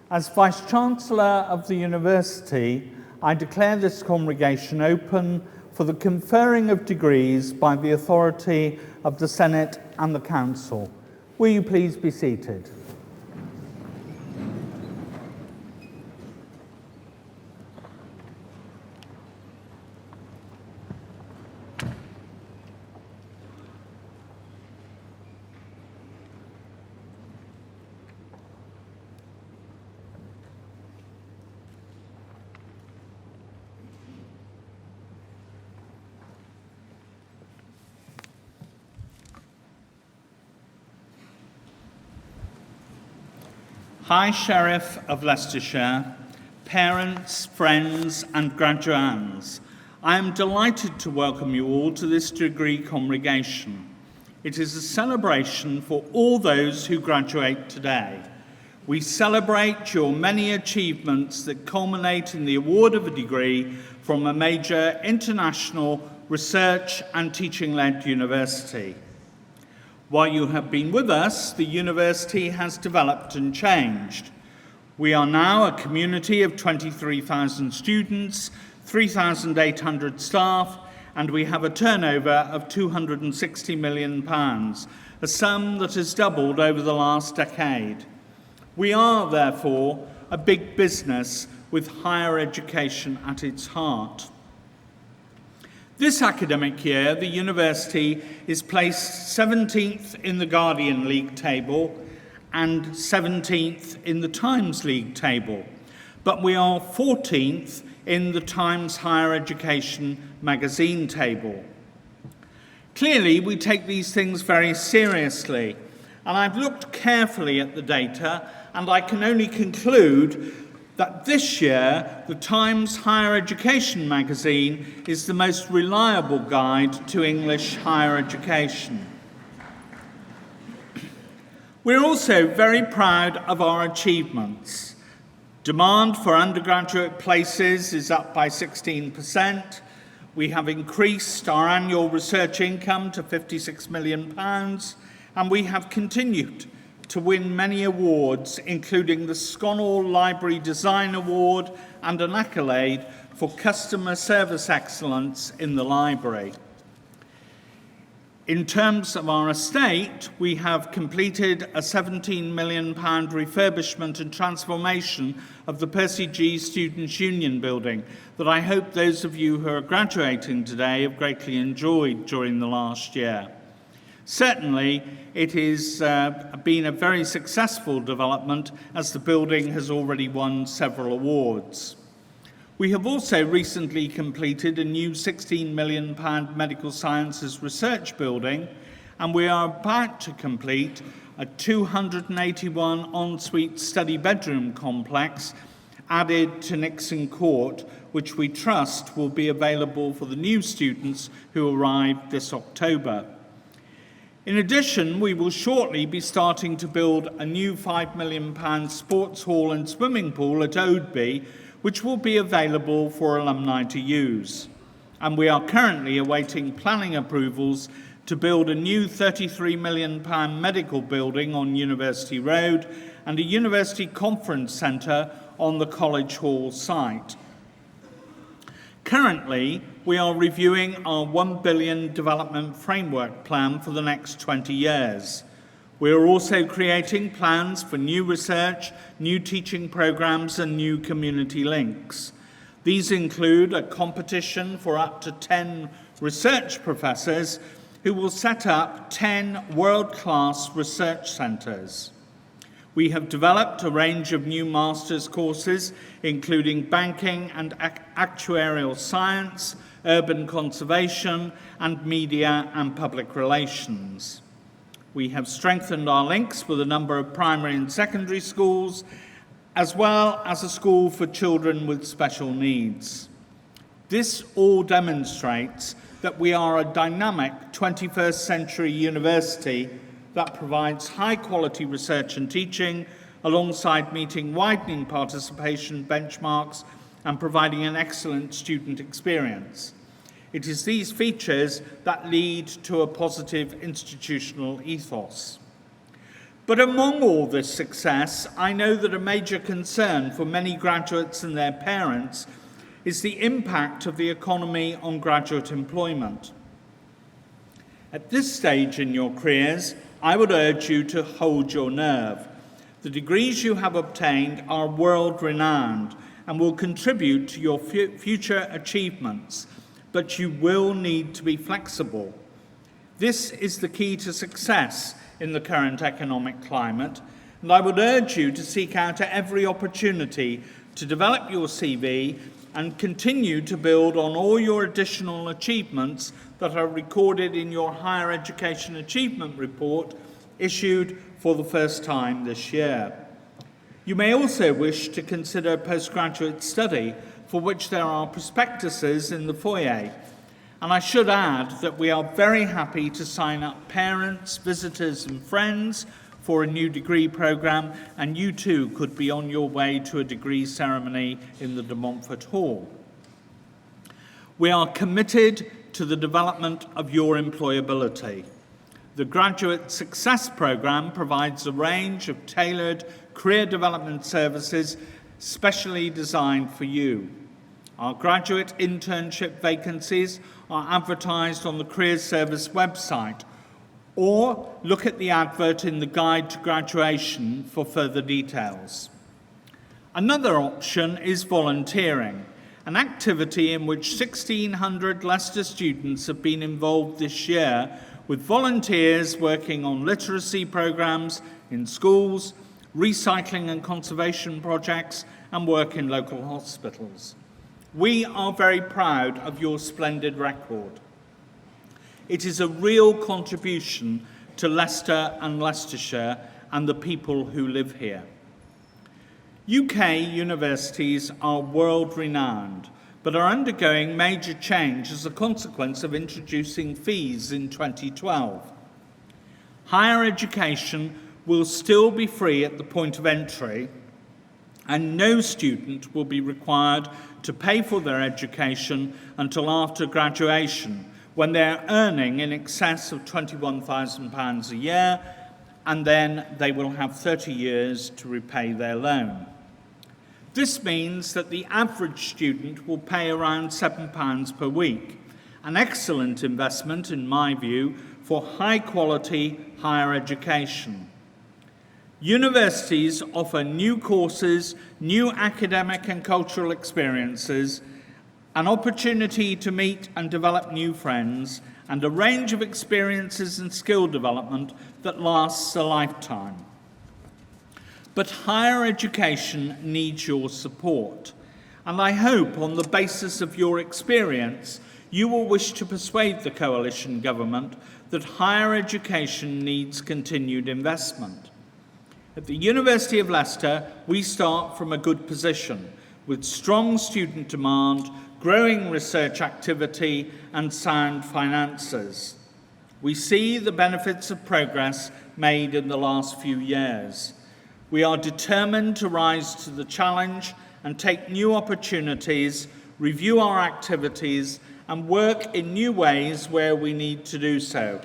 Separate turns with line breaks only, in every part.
As Vice-Chancellor of the University, I declare this congregation open for the conferring of degrees by the authority of the Senate and the Council. Will you please be seated? High Sheriff of Leicestershire, parents, friends and graduands, I am delighted to welcome you all to this degree congregation. It is a celebration for all those who graduate today. We celebrate your many achievements that culminate in the award of a degree from a major international research and teaching-led university. While you have been with us, the university has developed and changed. We are now a community of 23,000 students, 3,800 staff, and we have a turnover of £260 million, a sum that has doubled over the last decade. We are, therefore, a big business with higher education at its heart. This academic year, the university is placed 17th in the Guardian League table and 17th in the Times League table, but we are 14th in the Times Higher Education magazine table. Clearly, we take these things very seriously, and I've looked carefully at the data, and I can only conclude that this year, the Times Higher Education magazine is the most reliable guide to English higher education. We're also very proud of our achievements. Demand for undergraduate places is up by 16%. We have increased our annual research income to £56 million, and we have continued to win many awards, including the Sconnell Library Design Award and an accolade for customer service excellence in the library. In terms of our estate, we have completed a £17 million refurbishment and transformation of the Percy G Students' Union building that I hope those of you who are graduating today have greatly enjoyed during the last year. Certainly, it has been a very successful development as the building has already won several awards. We have also recently completed a new £16 million medical sciences research building, and we are about to complete a 281 ensuite study bedroom complex added to Nixon Court, which we trust will be available for the new students who arrive this October. In addition, we will shortly be starting to build a new £5 million sports hall and swimming pool at Oadby, which will be available for alumni to use. And we are currently awaiting planning approvals to build a new £33 million medical building on University Road and a university conference centre on the College Hall site. Currently, we are reviewing our £1 billion development framework plan for the next 20 years. We are also creating plans for new research, new teaching programmes and new community links. These include a competition for up to 10 research professors who will set up 10 world-class research centres. We have developed a range of new master's courses, including banking and actuarial science, urban conservation, and media and public relations. We have strengthened our links with a number of primary and secondary schools, as well as a school for children with special needs. This all demonstrates that we are a dynamic 21st century university that provides high-quality research and teaching, alongside meeting widening participation benchmarks and providing an excellent student experience. It is these features that lead to a positive institutional ethos. But among all this success, I know that a major concern for many graduates and their parents is the impact of the economy on graduate employment. At this stage in your careers, I would urge you to hold your nerve. The degrees you have obtained are world-renowned and will contribute to your future achievements, but you will need to be flexible. This is the key to success in the current economic climate, and I would urge you to seek out every opportunity to develop your CV and continue to build on all your additional achievements that are recorded in your Higher Education Achievement Report issued for the first time this year. You may also wish to consider postgraduate study, for which there are prospectuses in the foyer. And I should add that we are very happy to sign up parents, visitors and friends for a new degree programme, and you too could be on your way to a degree ceremony in the Montfort Hall. We are committed to the development of your employability. The Graduate Success Programme provides a range of tailored career development services specially designed for you. Our graduate internship vacancies are advertised on the Careers Service website, or look at the advert in the Guide to Graduation for further details. Another option is volunteering, an activity in which 1,600 Leicester students have been involved this year, with volunteers working on literacy programmes in schools, recycling and conservation projects, and work in local hospitals. We are very proud of your splendid record. It is a real contribution to Leicester and Leicestershire and the people who live here. UK universities are world-renowned, but are undergoing major change as a consequence of introducing fees in 2012. Higher education will still be free at the point of entry, and no student will be required to pay for their education until after graduation, when they are earning in excess of £21,000 a year, and then they will have 30 years to repay their loan. This means that the average student will pay around £7 per week, an excellent investment, in my view, for high-quality higher education. Universities offer new courses, new academic and cultural experiences, an opportunity to meet and develop new friends, and a range of experiences and skill development that lasts a lifetime. But higher education needs your support, and I hope on the basis of your experience you will wish to persuade the coalition government that higher education needs continued investment. At the University of Leicester, we start from a good position, with strong student demand, growing research activity and sound finances. We see the benefits of progress made in the last few years. We are determined to rise to the challenge and take new opportunities, review our activities, and work in new ways where we need to do so.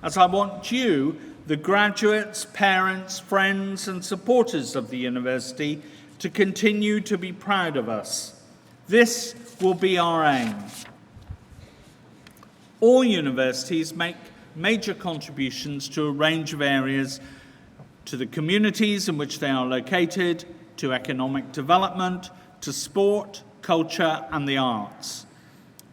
As I want you, the graduates, parents, friends, and supporters of the university, to continue to be proud of us. This will be our aim. All universities make major contributions to a range of areas, to the communities in which they are located, to economic development, to sport, culture, and the arts.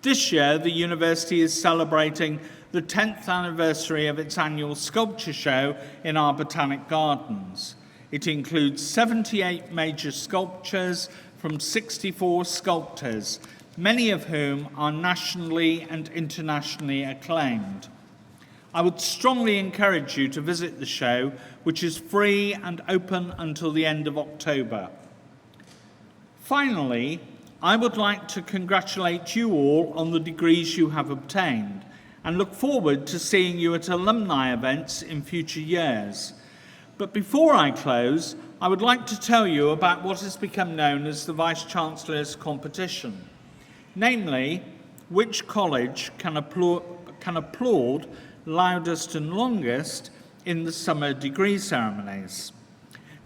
This year, the university is celebrating the 10th anniversary of its annual sculpture show in our Botanic Gardens. It includes 78 major sculptures from 64 sculptors, many of whom are nationally and internationally acclaimed. I would strongly encourage you to visit the show, which is free and open until the end of October. Finally, I would like to congratulate you all on the degrees you have obtained, and look forward to seeing you at alumni events in future years. But before I close, I would like to tell you about what has become known as the Vice-Chancellor's competition, namely, which college can applaud loudest and longest in the summer degree ceremonies.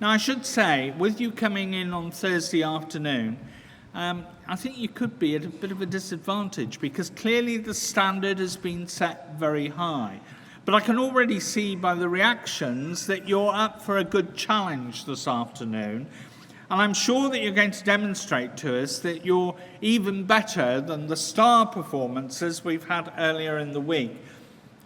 Now, I should say, with you coming in on Thursday afternoon, I think you could be at a bit of a disadvantage because clearly the standard has been set very high. But I can already see by the reactions that you're up for a good challenge this afternoon. And I'm sure that you're going to demonstrate to us that you're even better than the star performances we've had earlier in the week.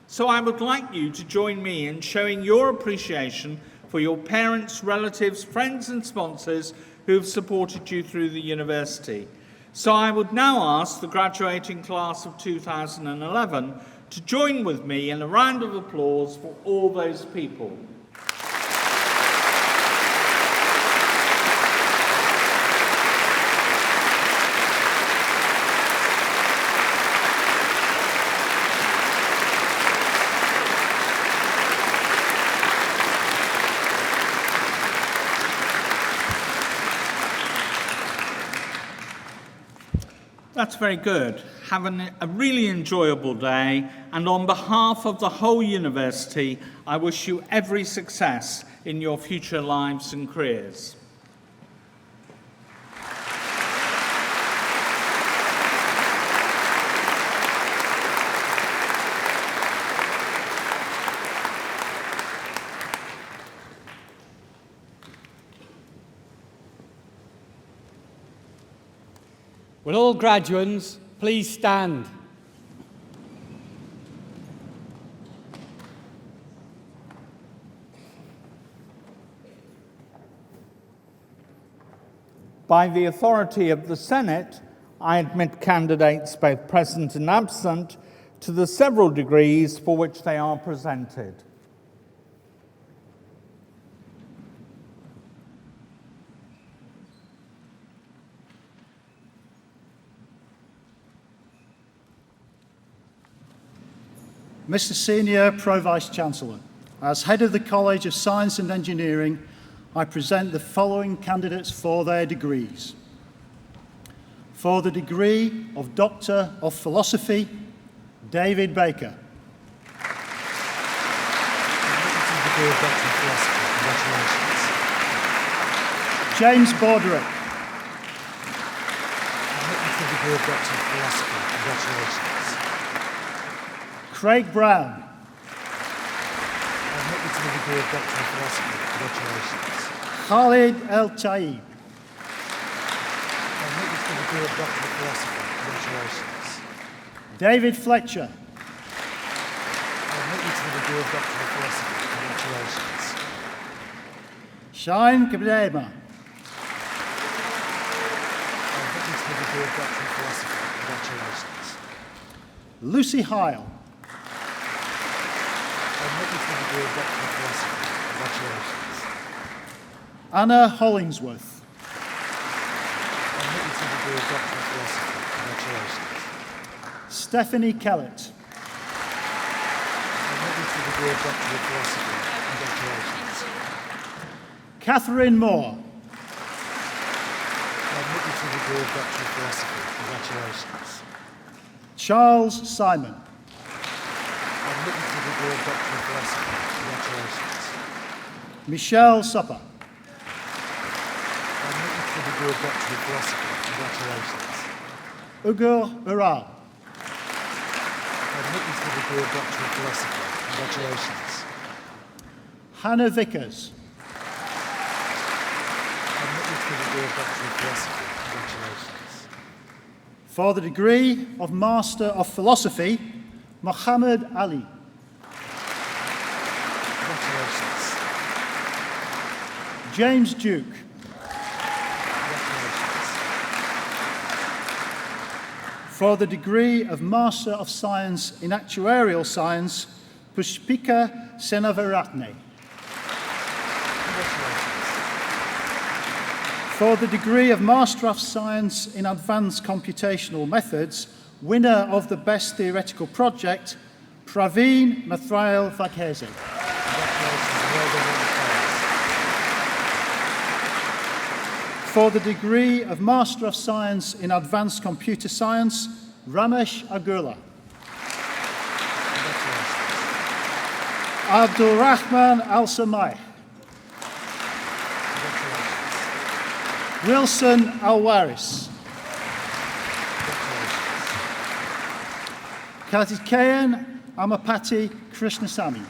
So I would like you to join me in showing your appreciation for your parents, relatives, friends and sponsors who've supported you through the university. So I would now ask the graduating class of 2011 to join with me in a round of applause for all those people. That's very good. Have a really enjoyable day, and on behalf of the whole university, I wish you every success in your future lives and careers.
Will all graduates please stand?
By the authority of the Senate, I admit candidates both present and absent to the several degrees for which they are presented.
Mr. Senior Pro-Vice-Chancellor, as Head of the College of Science and Engineering, I present the following candidates for their degrees. For the degree of Doctor of Philosophy, David Baker. James Borderick. Craig Brown. Khalid El Taib. David Fletcher. Shine Kabdema. Lucy Heil. Anna Hollingsworth. Stephanie Kellett. Catherine Moore. Charles Simon. Michelle Supper. Ugur Ural. Hannah Vickers. For the degree of Master of Philosophy, Muhammad Ali. James Duke. For the degree of Master of Science in Actuarial Science, Pushpika Senavaratne. For the degree of Master of Science in Advanced Computational Methods, winner of the Best Theoretical Project, Praveen Mathrail Vaghese. For the degree of Master of Science in Advanced Computer Science, Ramesh Agurla. Abdulrahman Al-Samai. Wilson Al-Waris. Kartikeyan Amapati Krishnasamy.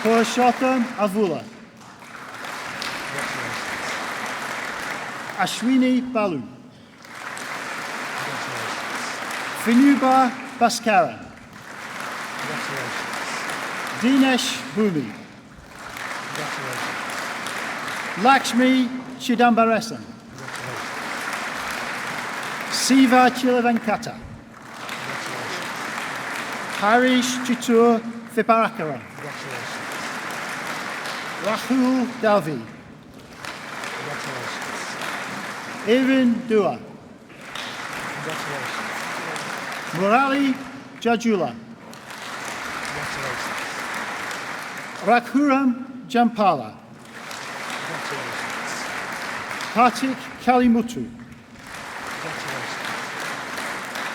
Purushottam Avula. Ashwini Balu. Vinuba Bhaskaran. Dinesh Bhumi. Lakshmi Chidambaresan. Siva Chilavenkata. Harish Chitur Viparakaran. Rahul Dalvi. Irvin Dua. Murali Jajula. Raghuram Jampala. Kartik Kalimutu.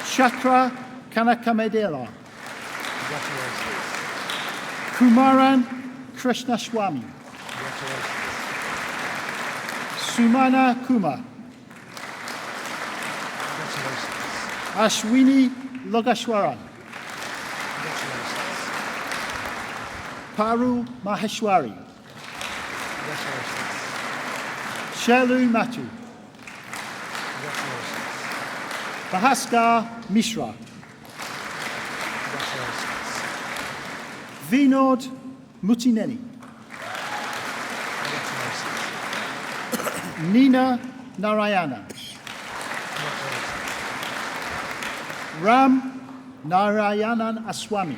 Chakra Kanakamedela. Kumaran Krishnaswamy. Sumana Kumar. Ashwini Logashwaran. Paru Maheshwari. Shailu Mathu. Bhaskar Mishra. Vinod Mutineni. Nina Narayana. Ram Narayanan Aswamy.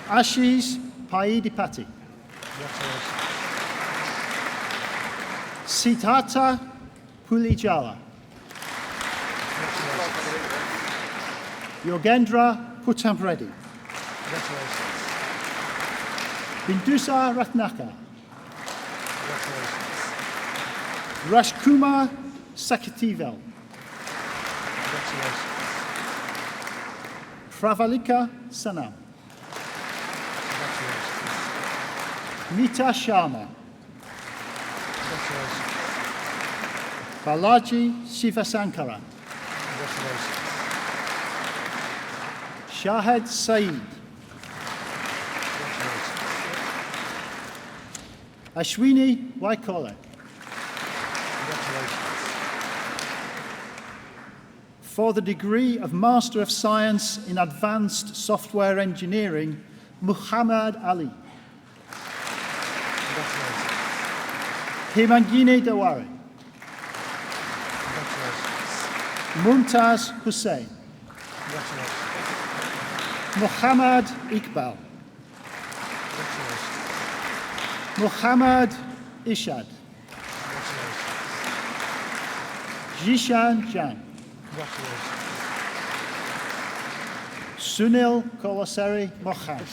Ashish Paidipati. Siddhartha Pulijala. Yogendra Putamreddy. Bindusa Ratnaka. Rashkumar Sakativel. Pravalika Sanam. Mita Sharma. Balaji Shivasankara. Shahed Saeed. Ashwini Waikole. For the degree of Master of Science in Advanced Software Engineering, Muhammad Ali. Himangini Dawari. Mumtaz Hussain. Muhammad Iqbal. Muhammad Ishad. Jishan Jan. Sunil Kolaseri Mohan.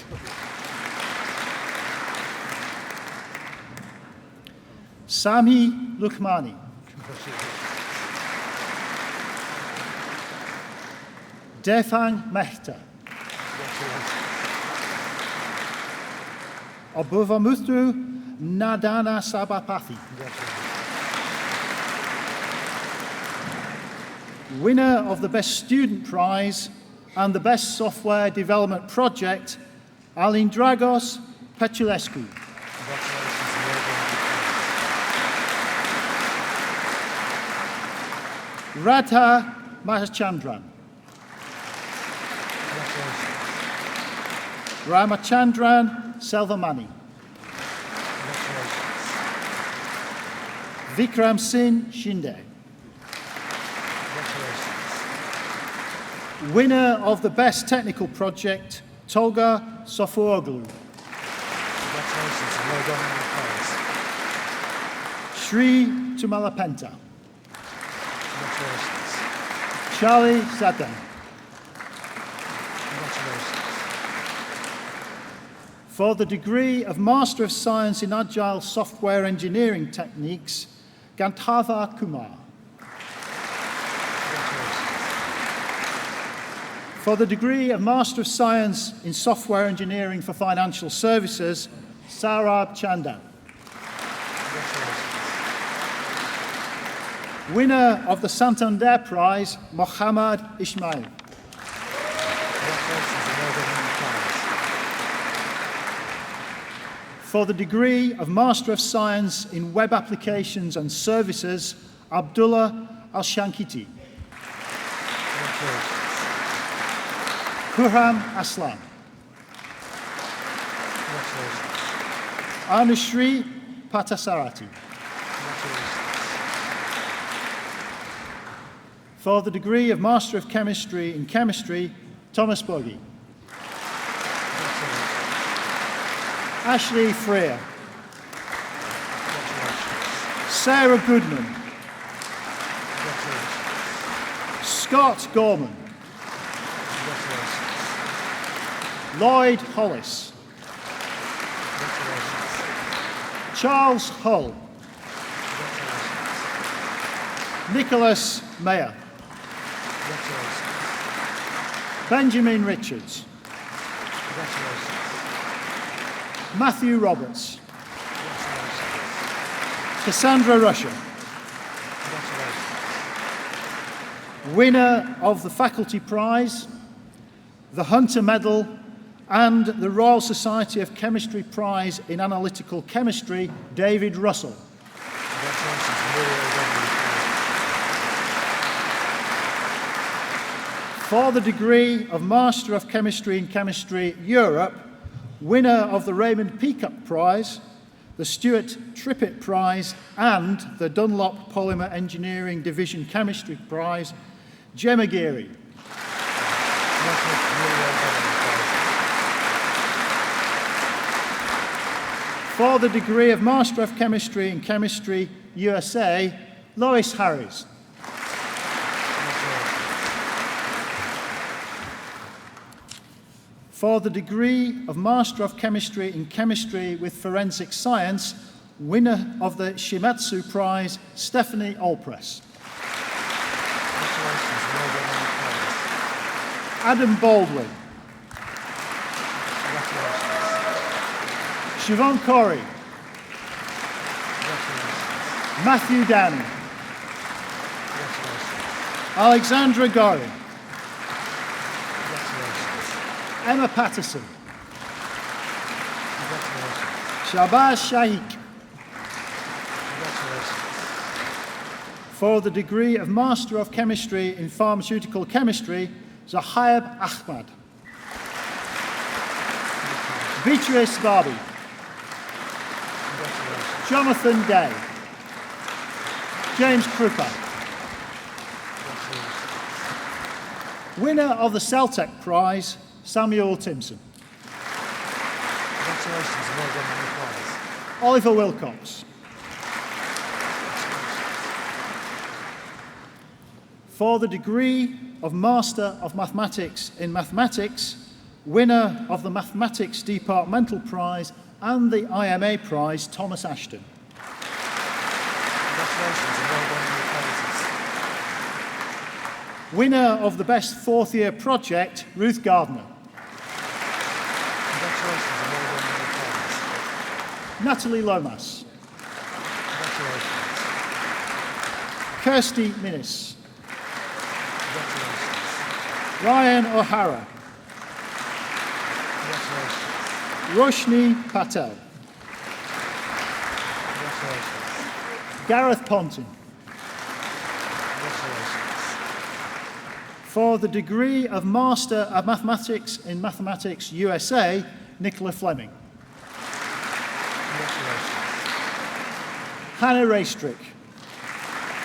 Sami Lukhmani. Defang Mehta. Abuvamuthu Nadana Sabapathy. Winner of the Best Student Prize and the Best Software Development Project, Alindragos Petulescu. Radha Mahachandran. Ramachandran Selvamani. Vikram Singh Shinde. Winner of the Best Technical Project, Tolga Sofuoglu.
Congratulations and well done on the prize.
Sri Tumalapenta.
Congratulations.
Charlie Zadan.
Congratulations.
For the degree of Master of Science in Agile Software Engineering Techniques, Gandharva Kumar. For the degree of Master of Science in Software Engineering for Financial Services, Saurabh Chandan. Winner of the Santander Prize, Mohammad Ismail.
Congratulations and well done on the prize.
For the degree of Master of Science in Web Applications and Services, Abdullah Al-Shankiti.
Congratulations.
Kurham Aslan.
Congratulations.
Anushree Patasarati.
Congratulations.
For the degree of Master of Chemistry in Chemistry, Thomas Buggy.
Congratulations.
Ashley Freer.
Congratulations.
Sarah Goodman.
Congratulations.
Scott Gorman.
Congratulations.
Lloyd Hollis.
Congratulations.
Charles Hull.
Congratulations.
Nicholas Mayer.
Congratulations.
Benjamin Richards.
Congratulations.
Matthew Roberts.
Congratulations.
Cassandra Rusher.
Congratulations.
Winner of the Faculty Prize, the Hunter Medal, and the Royal Society of Chemistry Prize in Analytical Chemistry, David Russell.
Congratulations. Really well done on the prize.
For the degree of Master of Chemistry in Chemistry Europe, winner of the Raymond Peacock Prize, the Stuart Trippett Prize, and the Dunlop Polymer Engineering Division Chemistry Prize, Gemma Geary.
Congratulations. Really well done on the prize.
For the degree of Master of Chemistry in Chemistry USA, Lois Harris.
Congratulations.
For the degree of Master of Chemistry in Chemistry with Forensic Science, winner of the Shimatsu Prize, Stephanie Allpress.
Congratulations. Well done on the prize.
Adam Baldwin.
Congratulations.
Siobhan Corey.
Congratulations.
Matthew Downey.
Congratulations.
Alexandra Gorin.
Congratulations.
Emma Patterson.
Congratulations.
Shabazz Shaikh.
Congratulations.
For the degree of Master of Chemistry in Pharmaceutical Chemistry, Zahayab Ahmad. Beatrice Barbie.
Congratulations.
Jonathan Day. James Krupa.
Congratulations.
Winner of the Celtec Prize, Samuel Timpson.
Congratulations and well done on the prize.
Oliver Wilcox. For the degree of Master of Mathematics in Mathematics, winner of the Mathematics Departmental Prize and the IMA Prize, Thomas Ashton.
Congratulations and well done on the prizes.
Winner of the Best Fourth Year Project, Ruth Gardner.
Congratulations and well done on the prize.
Natalie Lomas.
Congratulations.
Kirsty Minnis.
Congratulations.
Ryan O'Hara.
Congratulations.
Roshni Patel.
Congratulations.
Gareth Ponting.
Congratulations.
For the degree of Master of Mathematics in Mathematics USA, Nicola Fleming.
Congratulations.
Hannah Raystrick.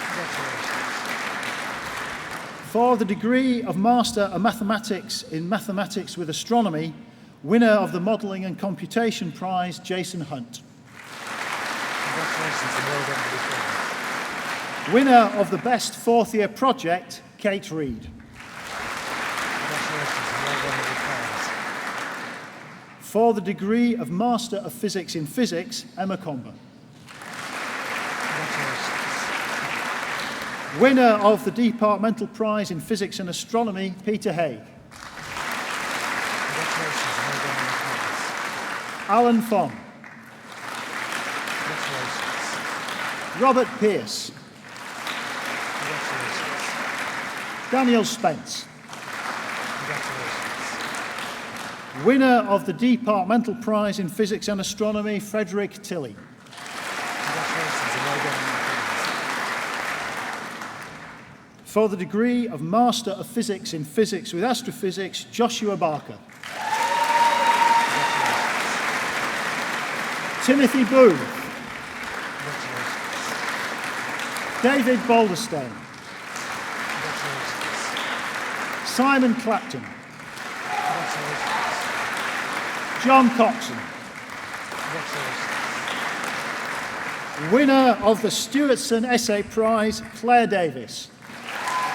Congratulations.
For the degree of Master of Mathematics in Mathematics with Astronomy, winner of the Modelling and Computation Prize, Jason Hunt.
Congratulations and well done on the prize.
Winner of the Best Fourth Year Project, Kate Reed.
Congratulations and well done on the prize.
For the degree of Master of Physics in Physics, Emma Comber.
Congratulations.
Winner of the Departmental Prize in Physics and Astronomy, Peter Haig. Alan Fong.
Congratulations.
Robert Pearce.
Congratulations.
Daniel Spence.
Congratulations.
Winner of the Departmental Prize in Physics and Astronomy, Frederick Tilley.
Congratulations and well done on the prize.
For the degree of Master of Physics in Physics with Astrophysics, Joshua Barker. Timothy Booth.
Congratulations.
David Balderstone.
Congratulations.
Simon Clapton.
Congratulations.
John Coxon.
Congratulations.
Winner of the Stewartson Essay Prize, Claire Davis.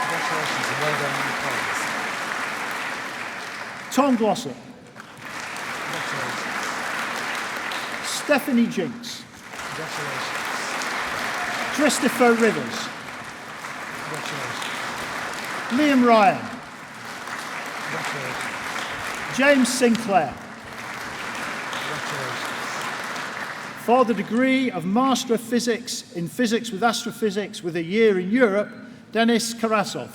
Congratulations and well done on the prize.
Tom Glossop.
Congratulations.
Stephanie Jinks.
Congratulations.
Christopher Rivers.
Congratulations.
Liam Ryan.
Congratulations.
James Sinclair.
Congratulations.
For the degree of Master of Physics in Physics with Astrophysics with a year in Europe, Denis Karasov.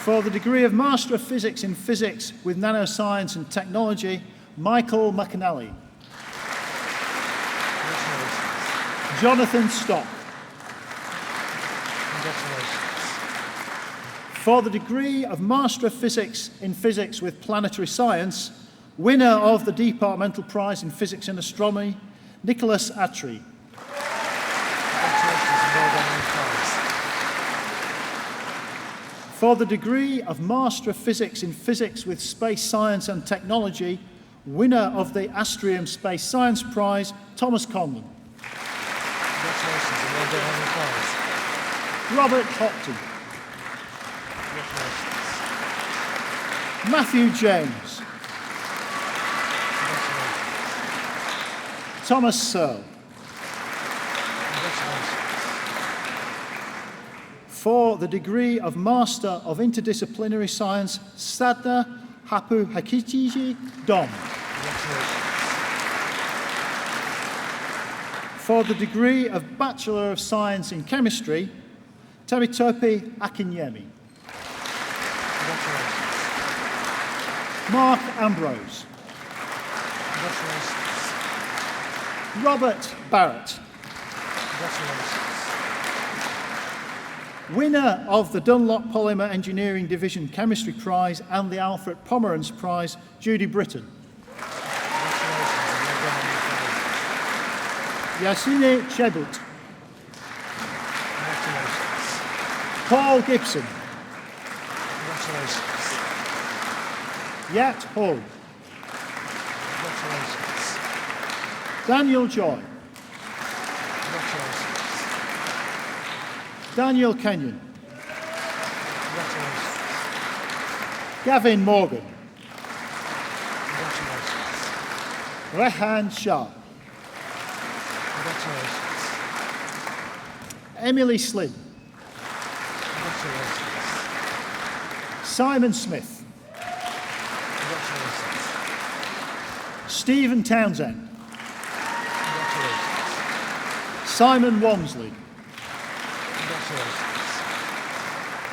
For the degree of Master of Physics in Physics with Nanoscience and Technology, Michael McAnally.
Congratulations.
Jonathan Stock.
Congratulations.
For the degree of Master of Physics in Physics with Planetary Science, winner of the Departmental Prize in Physics and Astronomy, Nicholas Attry.
Congratulations and well done on the prize.
For the degree of Master of Physics in Physics with Space Science and Technology, winner of the Astrium Space Science Prize, Thomas Conlon.
Congratulations and well done on the prize.
Robert Hopton.
Congratulations.
Matthew James.
Congratulations.
Thomas Searle.
Congratulations.
For the degree of Master of Interdisciplinary Science, Sadna Hapu Hakichiji Dom.
Congratulations.
For the degree of Bachelor of Science in Chemistry, Temitope Akinyemi.
Congratulations.
Mark Ambrose.
Congratulations.
Robert Barrett.
Congratulations.
Winner of the Dunlop Polymer Engineering Division Chemistry Prize and the Alfred Pomeranz Prize, Judy Britton.
Congratulations and well done on the prize.
Yasine Chebut.
Congratulations.
Paul Gibson.
Congratulations.
Yat Hall.
Congratulations.
Daniel Joy.
Congratulations.
Daniel Kenyon.
Congratulations.
Gavin Morgan.
Congratulations.
Rehan Shah.
Congratulations.
Emily Slynn.
Congratulations.
Simon Smith.
Congratulations.
Stephen Townsend.
Congratulations.
Simon Walmsley.
Congratulations.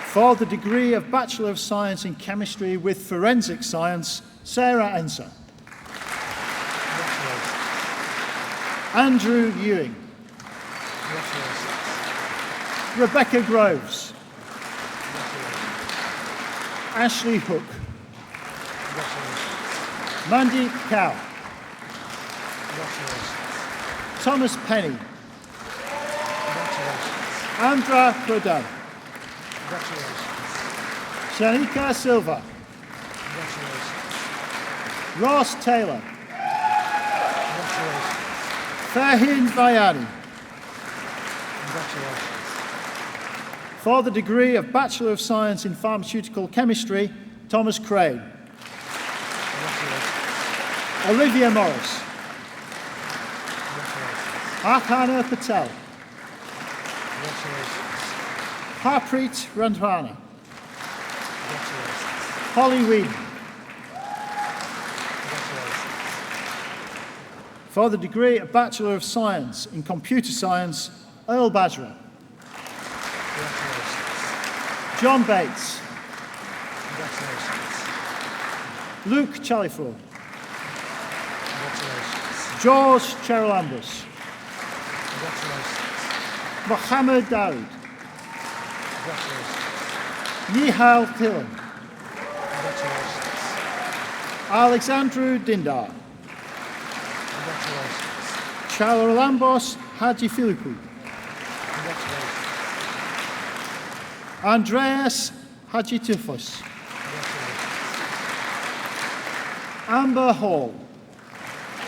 For the degree of Bachelor of Science in Chemistry with Forensic Science, Sarah Enser.
Congratulations.
Andrew Ewing.
Congratulations.
Rebecca Groves.
Congratulations.
Ashley Hook.
Congratulations.
Mandy Cow.
Congratulations.
Thomas Penny.
Congratulations.
Andra Prodan.
Congratulations.
Shanika Silva.
Congratulations.
Ross Taylor.
Congratulations.
Fahin Vayani.
Congratulations.
For the degree of Bachelor of Science in Pharmaceutical Chemistry, Thomas Crane.
Congratulations.
Olivia Morris.
Congratulations.
Harhana Patel.
Congratulations.
Harpreet Randhana.
Congratulations.
Holly Whedon. For the degree of Bachelor of Science in Computer Science, Earl Basra.
Congratulations.
John Bates.
Congratulations.
Luke Chalifor.
Congratulations.
George Cherylambus.
Congratulations.
Mohammed Daoud.
Congratulations.
Nihal Thilan.
Congratulations.
Alexandru Dindar.
Congratulations.
Charalambos Haji Filipu.
Congratulations.
Andreas Haji Tufos.
Congratulations.
Amber Hall.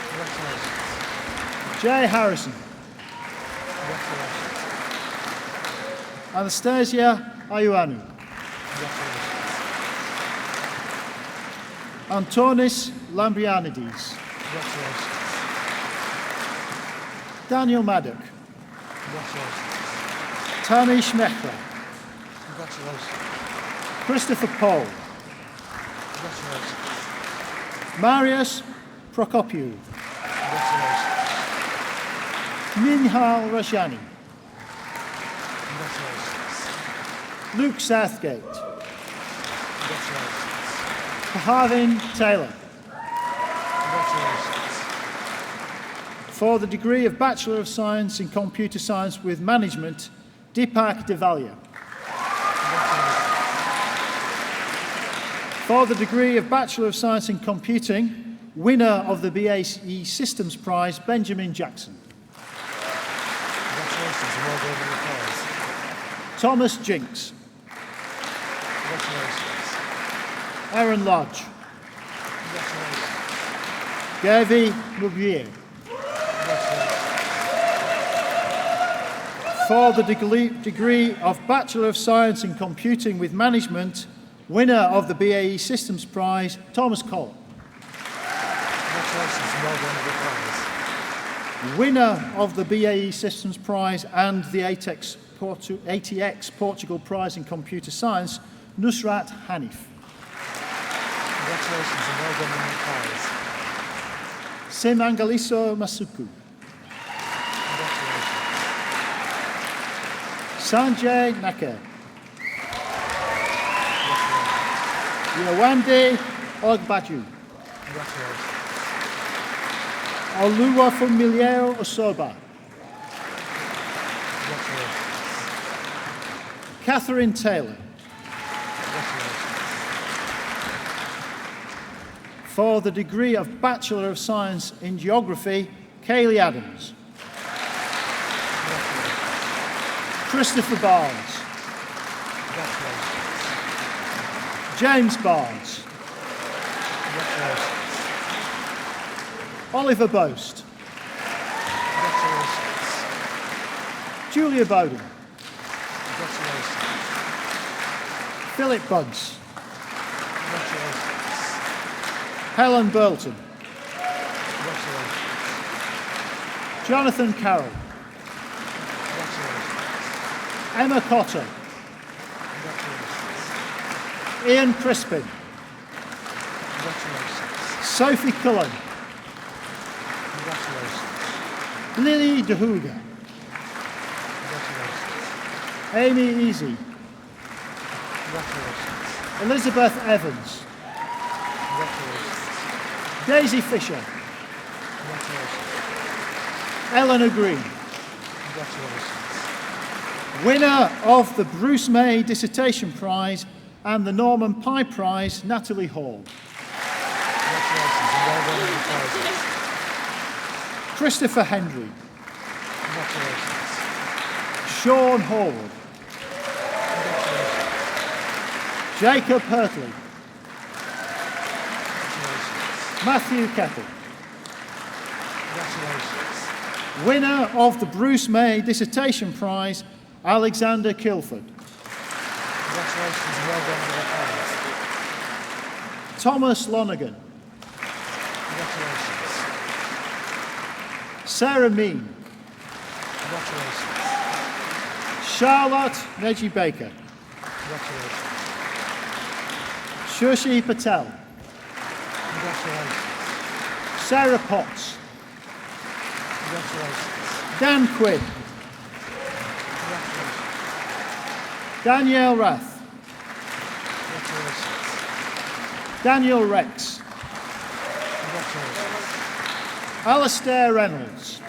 Congratulations.
Jay Harrison.
Congratulations.
Anastasia Ayuanu.
Congratulations.
Antonis Lambrianides.
Congratulations.
Daniel Maddock.
Congratulations.
Tanish Mehra.
Congratulations.
Christopher Paul.
Congratulations.
Marius Prokopiou.
Congratulations.
Minhal Rashani.
Congratulations.
Luke Southgate.
Congratulations.
Pahavin Taylor.
Congratulations.
For the degree of Bachelor of Science in Computer Science with Management, Deepak Devalia. For the degree of Bachelor of Science in Computing, winner of the BAE Systems Prize, Benjamin Jackson.
Congratulations and well done on the prize.
Thomas Jinks.
Congratulations.
Aaron Lodge.
Congratulations.
Gavi Mubier.
Congratulations.
For the degree of Bachelor of Science in Computing with Management, winner of the BAE Systems Prize, Thomas Collett.
Congratulations and well done on the prize.
Winner of the BAE Systems Prize and the ATX Portugal Prize in Computer Science, Nusrat Hanif.
Congratulations and well done on the prize.
Simangaliso Masuku.
Congratulations.
Sanjay Naker.
Congratulations.
Yawande Ogbaju.
Congratulations.
Oluwafumilio Osoba.
Congratulations.
Catherine Taylor.
Congratulations.
For the degree of Bachelor of Science in Geography, Kaylee Adams.
Congratulations.
Christopher Barnes.
Congratulations.
James Barnes.
Congratulations.
Oliver Boast.
Congratulations.
Julia Bowden.
Congratulations.
Philip Bunce.
Congratulations.
Helen Burlton.
Congratulations.
Jonathan Carroll.
Congratulations.
Emma Cotter.
Congratulations.
Ian Crispin.
Congratulations.
Sophie Cullen.
Congratulations.
Lily DeHuga.
Congratulations.
Amy Easy.
Congratulations.
Elizabeth Evans.
Congratulations.
Daisy Fisher.
Congratulations.
Eleanor Green.
Congratulations.
Winner of the Bruce May Dissertation Prize and the Norman Pye Prize, Natalie Hall.
Congratulations and well done on the prizes.
Christopher Hendry.
Congratulations.
Sean Hallward.
Congratulations.
Jacob Hurtley.
Congratulations.
Matthew Kettle.
Congratulations.
Winner of the Bruce May Dissertation Prize, Alexander Kilford.
Congratulations and well done on the prize.
Thomas Lonergan.
Congratulations.
Sarah Mean.
Congratulations.
Charlotte Neji Baker.
Congratulations.
Shurshi Patel.
Congratulations.
Sarah Potts.
Congratulations.
Dan Quinn.
Congratulations.
Danielle Rath.
Congratulations.
Daniel Rex.
Congratulations.
Alastair Reynolds.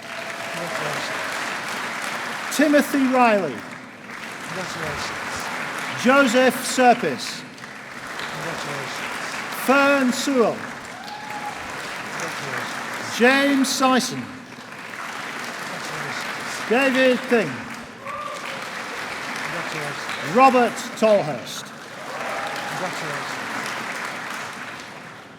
Congratulations.
Timothy Riley.
Congratulations.
Joseph Serpis.
Congratulations.
Fern Sewell.
Congratulations.
James Syson.
Congratulations.
David Thing.
Congratulations.
Robert Tolhurst.
Congratulations.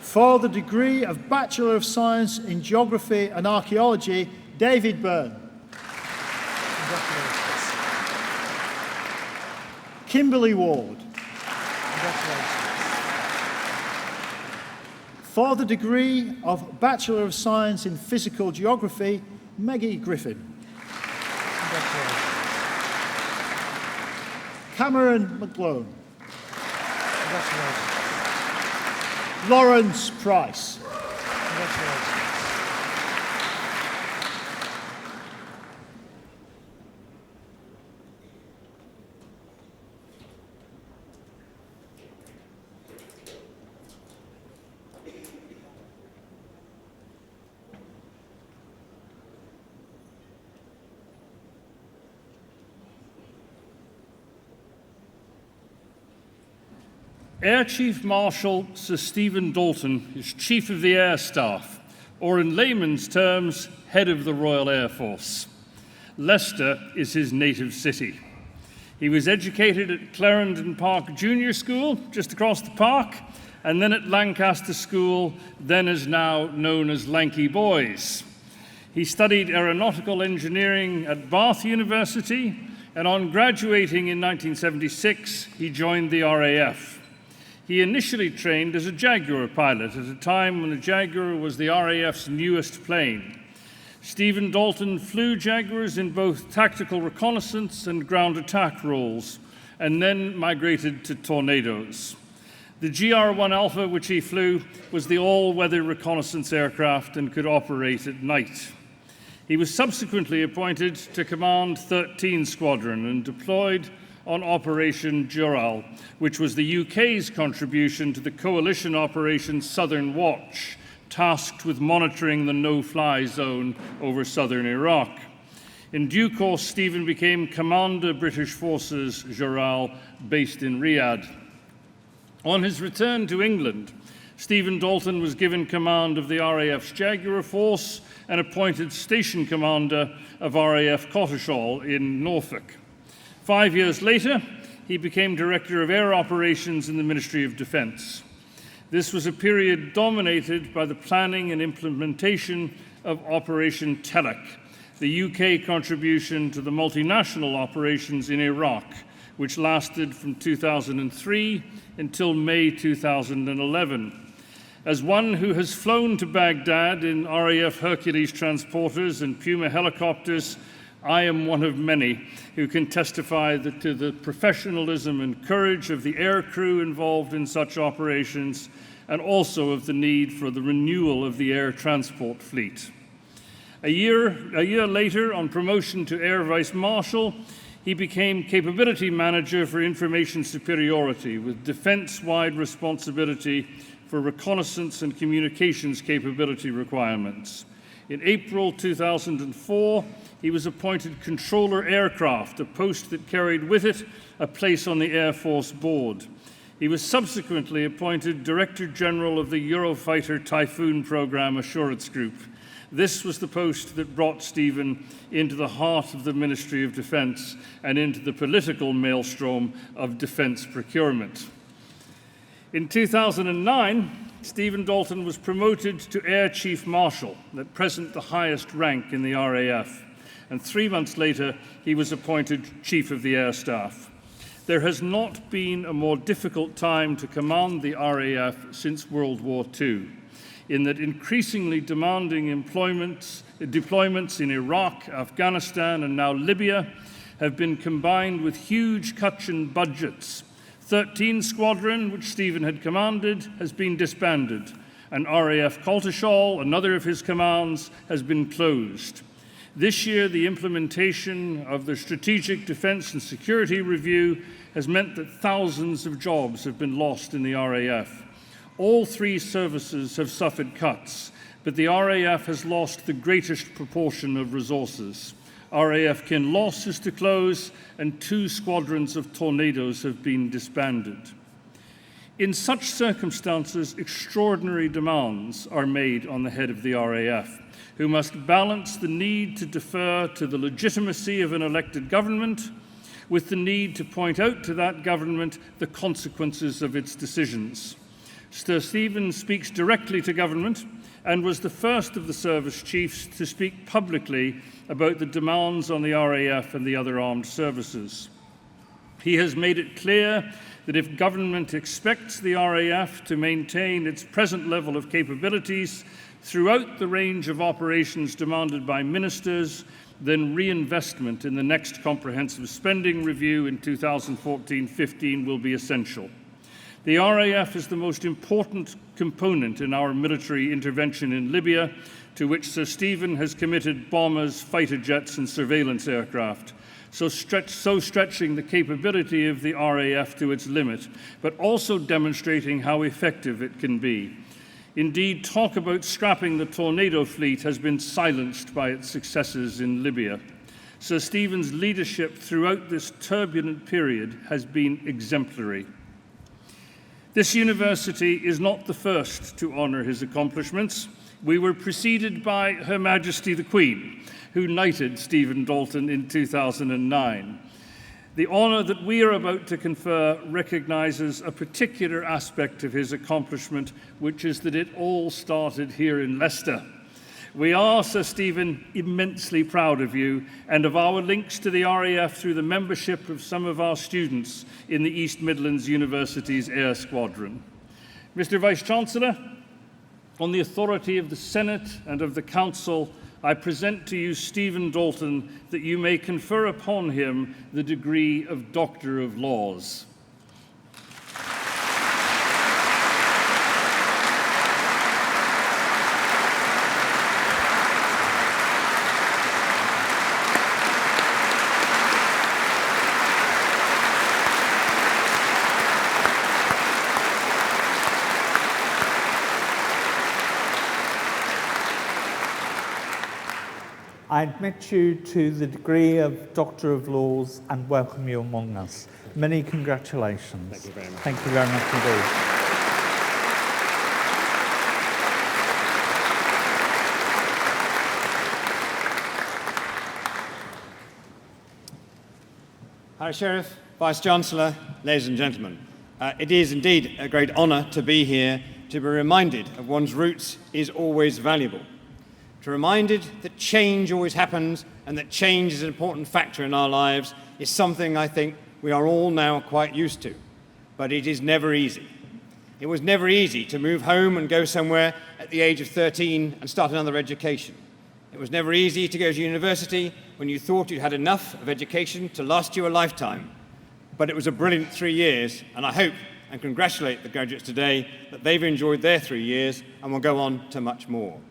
For the degree of Bachelor of Science in Geography and Archaeology, David Byrne.
Congratulations.
Kimberly Ward.
Congratulations.
For the degree of Bachelor of Science in Physical Geography, Maggie Griffin.
Congratulations.
Cameron McGlone.
Congratulations.
Lawrence Price.
Congratulations.
Air Chief Marshal Sir Stephen Dalton is Chief of the Air Staff, or in layman's terms, Head of the Royal Air Force. Leicester is his native city. He was educated at Clarendon Park Junior School, just across the park, and then at Lancaster School, then as now known as Lanky Boys. He studied aeronautical engineering at Bath University, and on graduating in 1976, he joined the RAF. He initially trained as a Jaguar pilot at a time when the Jaguar was the RAF's newest plane. Stephen Dalton flew Jaguars in both tactical reconnaissance and ground attack roles, and then migrated to Tornadoes. The GR-1 Alpha, which he flew, was the all-weather reconnaissance aircraft and could operate at night. He was subsequently appointed to command 13 Squadron and deployed on Operation Jural, which was the UK's contribution to the coalition Operation Southern Watch, tasked with monitoring the no-fly zone over southern Iraq. In due course, Stephen became Commander British Forces Jural, based in Riyadh. On his return to England, Stephen Dalton was given command of the RAF's Jaguar Force and appointed Station Commander of RAF Cotteshall in Norfolk. 5 years later, he became Director of Air Operations in the Ministry of Defence. This was a period dominated by the planning and implementation of Operation Telek, the UK contribution to the multinational operations in Iraq, which lasted from 2003 until May 2011. As one who has flown to Baghdad in RAF Hercules transporters and Puma helicopters, I am one of many who can testify to the professionalism and courage of the air crew involved in such operations, and also of the need for the renewal of the air transport fleet. A year later, on promotion to Air Vice Marshal, he became Capability Manager for Information Superiority, with defense-wide responsibility for reconnaissance and communications capability requirements. In April 2004, he was appointed Controller Aircraft, a post that carried with it a place on the Air Force Board. He was subsequently appointed Director General of the Eurofighter Typhoon Program Assurance Group. This was the post that brought Stephen into the heart of the Ministry of Defence and into the political maelstrom of defence procurement. In 2009, Stephen Dalton was promoted to Air Chief Marshal, at present the highest rank in the RAF, and 3 months later he was appointed Chief of the Air Staff. There has not been a more difficult time to command the RAF since World War II, in that increasingly demanding deployments in Iraq, Afghanistan, and now Libya have been combined with huge cuts in budgets. 13 Squadron, which Stephen had commanded, has been disbanded, and RAF Cotteshall, another of his commands, has been closed. This year, the implementation of the Strategic Defence and Security Review has meant that thousands of jobs have been lost in the RAF. All three services have suffered cuts, but the RAF has lost the greatest proportion of resources. RAF Kinloss is to close, and 2 squadrons of Tornadoes have been disbanded. In such circumstances, extraordinary demands are made on the head of the RAF, who must balance the need to defer to the legitimacy of an elected government with the need to point out to that government the consequences of its decisions. Sir Stephen speaks directly to government and was the first of the service chiefs to speak publicly about the demands on the RAF and the other armed services. He has made it clear that if government expects the RAF to maintain its present level of capabilities throughout the range of operations demanded by ministers, then reinvestment in the next comprehensive spending review in 2014-15 will be essential. The RAF is the most important component in our military intervention in Libya, to which Sir Stephen has committed bombers, fighter jets and surveillance aircraft, so stretching the capability of the RAF to its limit, but also demonstrating how effective it can be. Indeed, talk about scrapping the Tornado fleet has been silenced by its successes in Libya. Sir Stephen's leadership throughout this turbulent period has been exemplary. This university is not the first to honour his accomplishments. We were preceded by Her Majesty the Queen, who knighted Stephen Dalton in 2009. The honour that we are about to confer recognises a particular aspect of his accomplishment, which is that it all started here in Leicester. We are, Sir Stephen, immensely proud of you and of our links to the RAF through the membership of some of our students in the East Midlands University's Air Squadron. Mr. Vice-Chancellor, on the authority of the Senate and of the Council, I present to you Stephen Dalton that you may confer upon him the degree of Doctor of Laws.
I admit you to the degree of Doctor of Laws and welcome you among us. Many congratulations.
Thank you very much.
Thank you very much indeed.
Hi, Sheriff, Vice-Chancellor, ladies and gentlemen. It is indeed a great honour to be here to be reminded of one's roots is always valuable. To be reminded that change always happens and that change is an important factor in our lives is something I think we are all now quite used to. But it is never easy. It was never easy to move home and go somewhere at the age of 13 and start another education. It was never easy to go to university when you thought you had enough of education to last you a lifetime. But it was a brilliant 3 years, and I hope and congratulate the graduates today that they've enjoyed their 3 years and will go on to much more.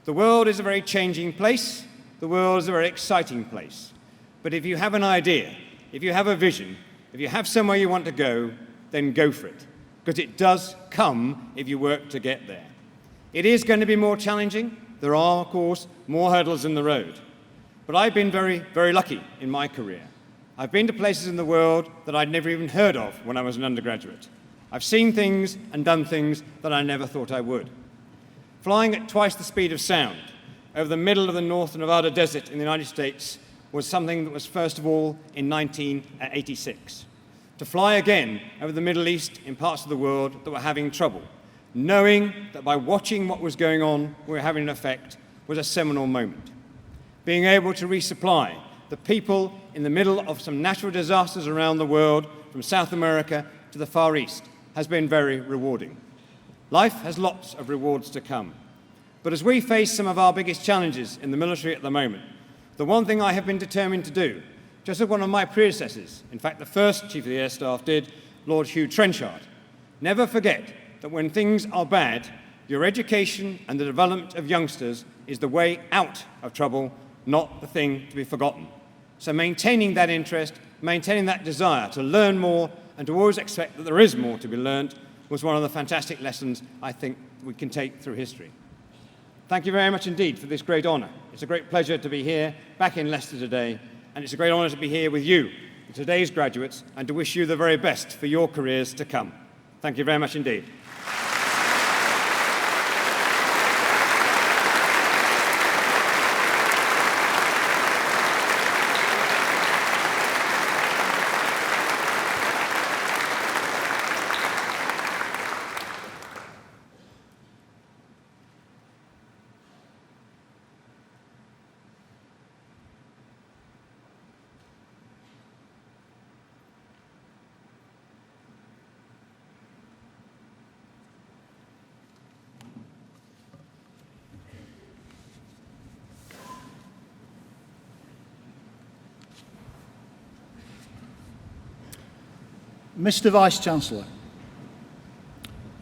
The world is a very changing place. The world is a very exciting place. But if you have an idea, if you have a vision, if you have somewhere you want to go, then go for it. Because it does come if you work to get there. It is going to be more challenging. There are, of course, more hurdles in the road. But I've been very, very lucky in my career. I've been to places in the world that I'd never even heard of when I was an undergraduate. I've seen things and done things that I never thought I would. Flying at twice the speed of sound over the middle of the North Nevada desert in the United States was something that was first of all in 1986. To fly again over the Middle East in parts of the world that were having trouble, knowing that by watching what was going on we were having an effect, was a seminal moment. Being able to resupply the people in the middle of some natural disasters around the world, from South America to the Far East, has been very rewarding. Life has lots of rewards to come. But as we face some of our biggest challenges in the military at the moment, the one thing I have been determined to do, just as one of my predecessors, in fact the first Chief of the Air Staff did, Lord Hugh Trenchard, never forget that when things are bad, your education and the development of youngsters is the way out of trouble, not the thing to be forgotten. So maintaining that interest, maintaining that desire to learn more and to always expect that there is more to be learned was one of the fantastic lessons I think we can take through history. Thank you very much indeed for this great honour. It's a great pleasure to be here back in Leicester today, and it's a great honour to be here with you, today's graduates, and to wish you the very best for your careers to come. Thank you very much indeed.
Mr. Vice-Chancellor,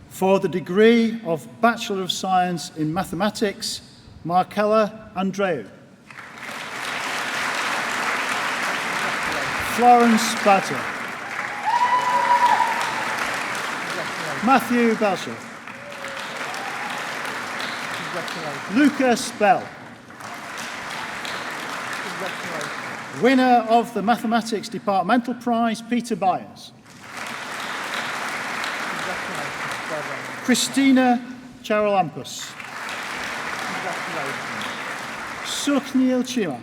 for the degree of Bachelor of Science in Mathematics, Markella Andreu. Florence Batter. Matthew Belcher. Lucas Bell. Winner of the Mathematics Departmental Prize, Peter Byers. Christina Charalampus. Sukhneil Chima.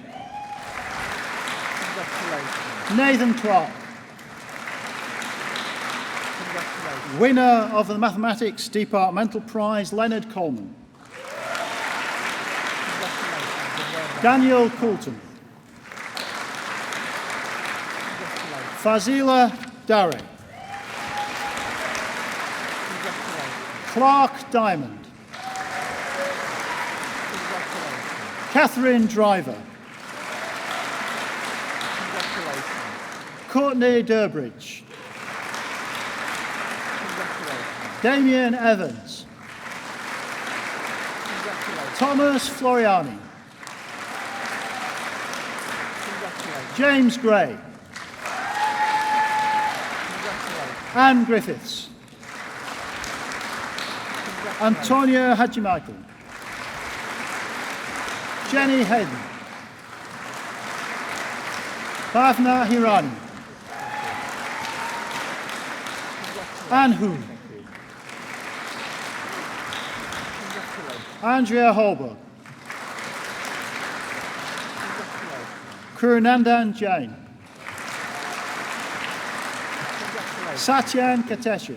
Nathan Clark. Winner of the Mathematics Departmental Prize, Leonard Coleman. Daniel Coulton. Fazila Dare. Clark Diamond. Catherine Driver. Courtney Durbridge. Damien Evans. Thomas Floriani. James Gray. Anne Griffiths. Antonia Hadjimichael. Jenny Hayden. Bhavna Hirani. Anne Hoon. Andrea Holberg. Kurunandan Jain. Satyan Katesha.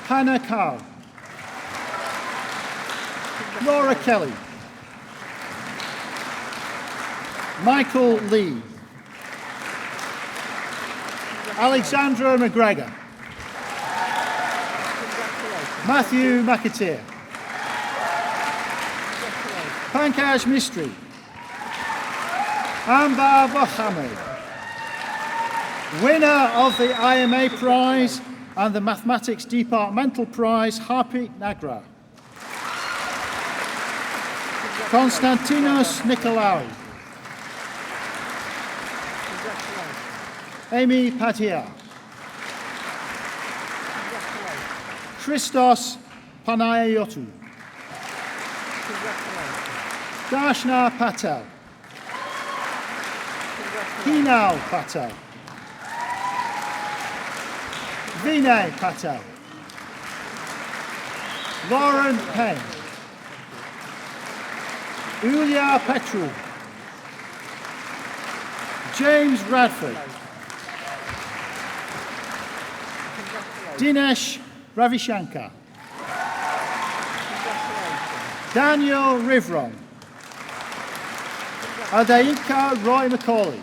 Hannah Carr. Laura Kelly. Michael Lee. Alexandra McGregor. Matthew McAteer. Pankaj Mistry. Ambar Mohammed. Winner of the IMA Prize and the Mathematics Departmental Prize, Harpreet Nagra. Konstantinos Nikolaou. Amy Patia. Christos Panayotou. Darshna Patel. Hinal Patel. Vinay Patel. Lauren Payne. Ulia Petrou. James Radford. Dinesh Ravishankar. Daniel Rivron. Adaika Roy Macaulay.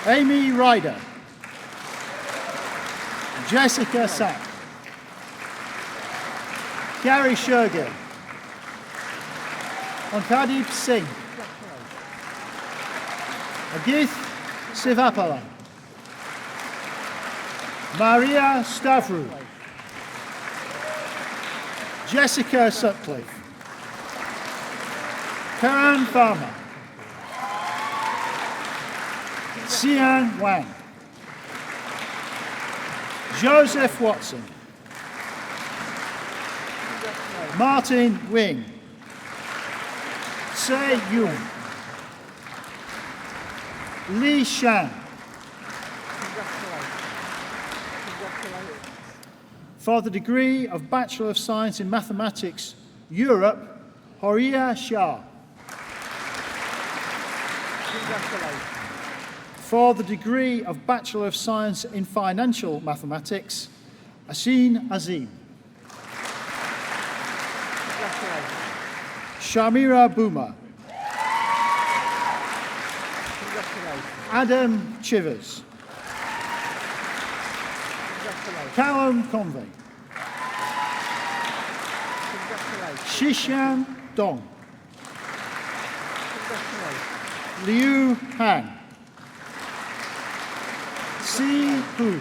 Amy Ryder. Jessica Sack. Gary Shergill. Ankadip Singh. Agith Sivapala. Maria Stavru. Jessica Sutcliffe. Karen Farmer. Xian Wang. Joseph Watson. Martin Wing. Tsai Yun. Li Shan. For the degree of Bachelor of Science in Mathematics, Europe, Horia Shah. For the degree of Bachelor of Science in Financial Mathematics, Asin Azim. Shamira Boomer. Adam Chivers. Callum Convey. Shishan Dong. Liu Han. Si Hu.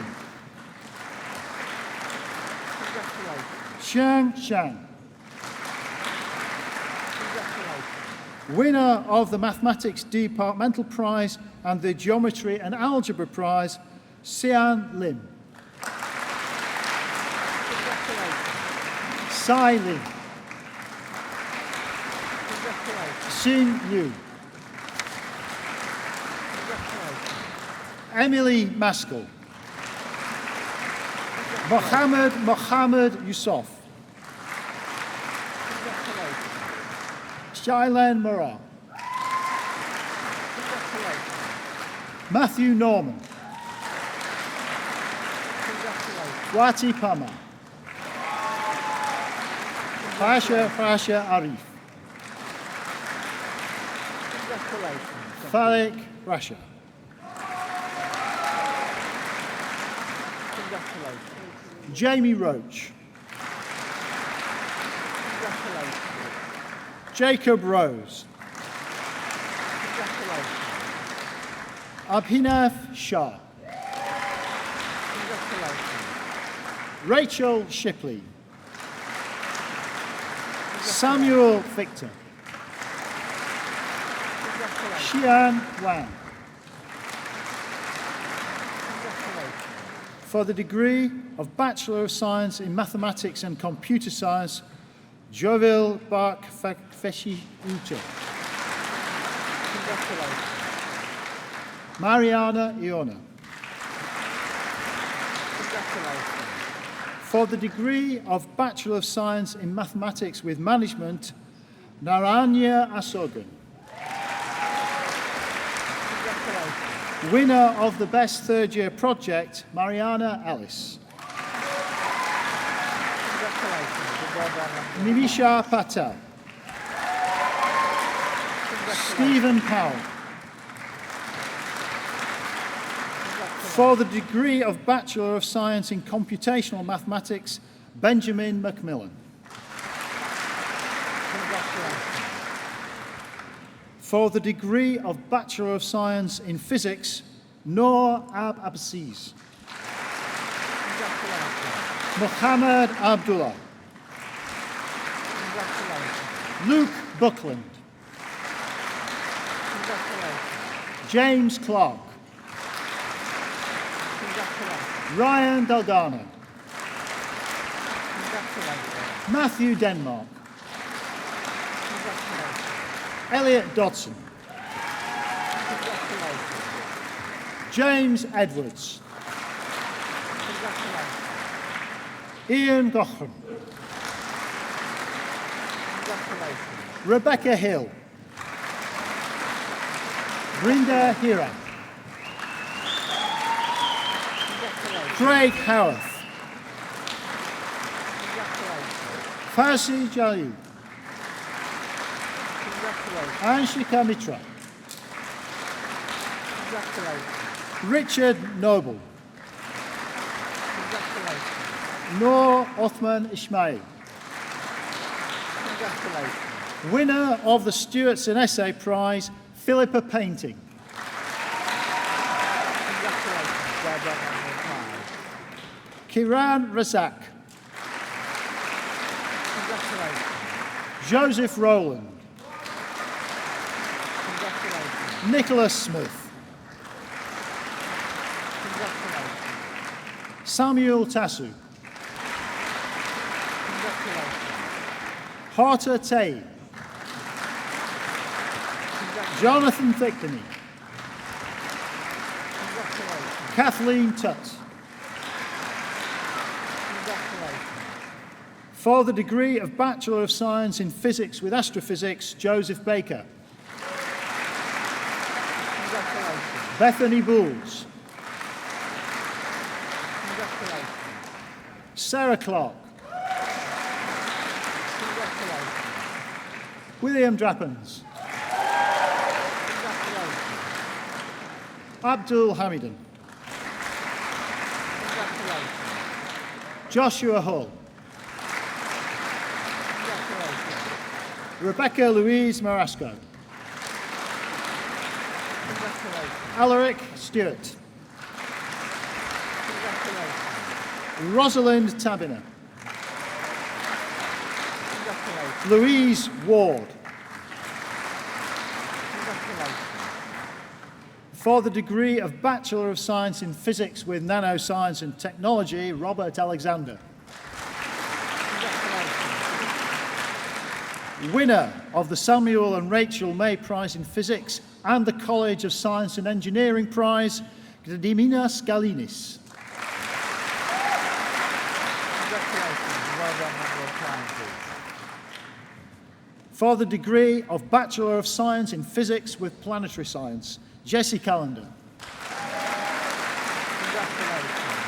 Shang Shang. Winner of the Mathematics Departmental Prize and the Geometry and Algebra Prize, Xian Lim. Sai Lim. Xin Yu. Emily Maskell. Mohammed Yusuf. Shailen Murrah. Matthew Norman. Wati Pama. Fasha Arif. Farik Rasha. Jamie Roach. Jacob Rose. Abhinav Shah. Rachel Shipley. Samuel Victor. Xian Wang. For the degree of Bachelor of Science in Mathematics and Computer Science, Jovil Bak Feshi Uche. Mariana Iona. For the degree of Bachelor of Science in Mathematics with Management, Naranya Asogan. Winner of the Best Third Year Project, Mariana Ellis. Nivisha Patel. Stephen Powell. For the degree of Bachelor of Science in Computational Mathematics, Benjamin Macmillan. For the degree of Bachelor of Science in Physics, Noor Aziz. Muhammad Abdullah. Luke Buckland. James Clark. Ryan Delgado. Matthew Denmark. Elliot Dodson. James Edwards. Ian Gochran. Rebecca Hill. Brinda Hira. Craig Howarth. Farsi Jalil. Anshika Mitra. Richard Noble. Noor Othman Ismail. Winner of the Stewartson Essay Prize, Philippa Painting. Kiran Razak. Joseph Rowland. Nicholas Smith. Samuel Tassu. Harter Tay. Jonathan Thickeney. Kathleen Tutt. For the degree of Bachelor of Science in Physics with Astrophysics, Joseph Baker. Bethany Bowles. Sarah Clark. William Drappens. Abdul Hamidon. Joshua Hull. Rebecca Louise Marasco. Alaric Stewart. Rosalind Tabiner. Louise Ward. For the degree of Bachelor of Science in Physics with Nanoscience and Technology, Robert Alexander. Winner of the Samuel and Rachel May Prize in Physics and the College of Science and Engineering Prize, Gediminas Galinis. For the degree of Bachelor of Science in Physics with Planetary Science, Jesse Callender.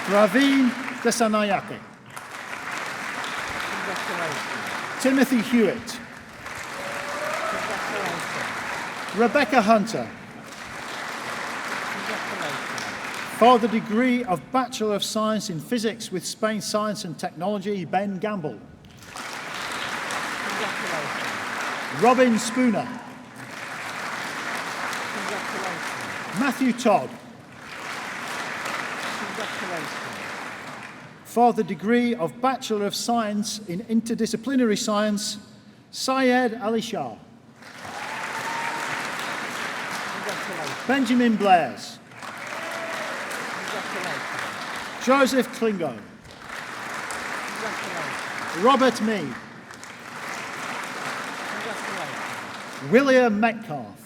Raveen Desanayake. Timothy Hewitt. Rebecca Hunter. For the degree of Bachelor of Science in Physics with Space Science and Technology, Ben Gamble. Robin Spooner. Matthew Todd. For the degree of Bachelor of Science in Interdisciplinary Science, Syed Ali Shah. Benjamin Blairs. Joseph Klingo. Robert Mead. William Metcalf.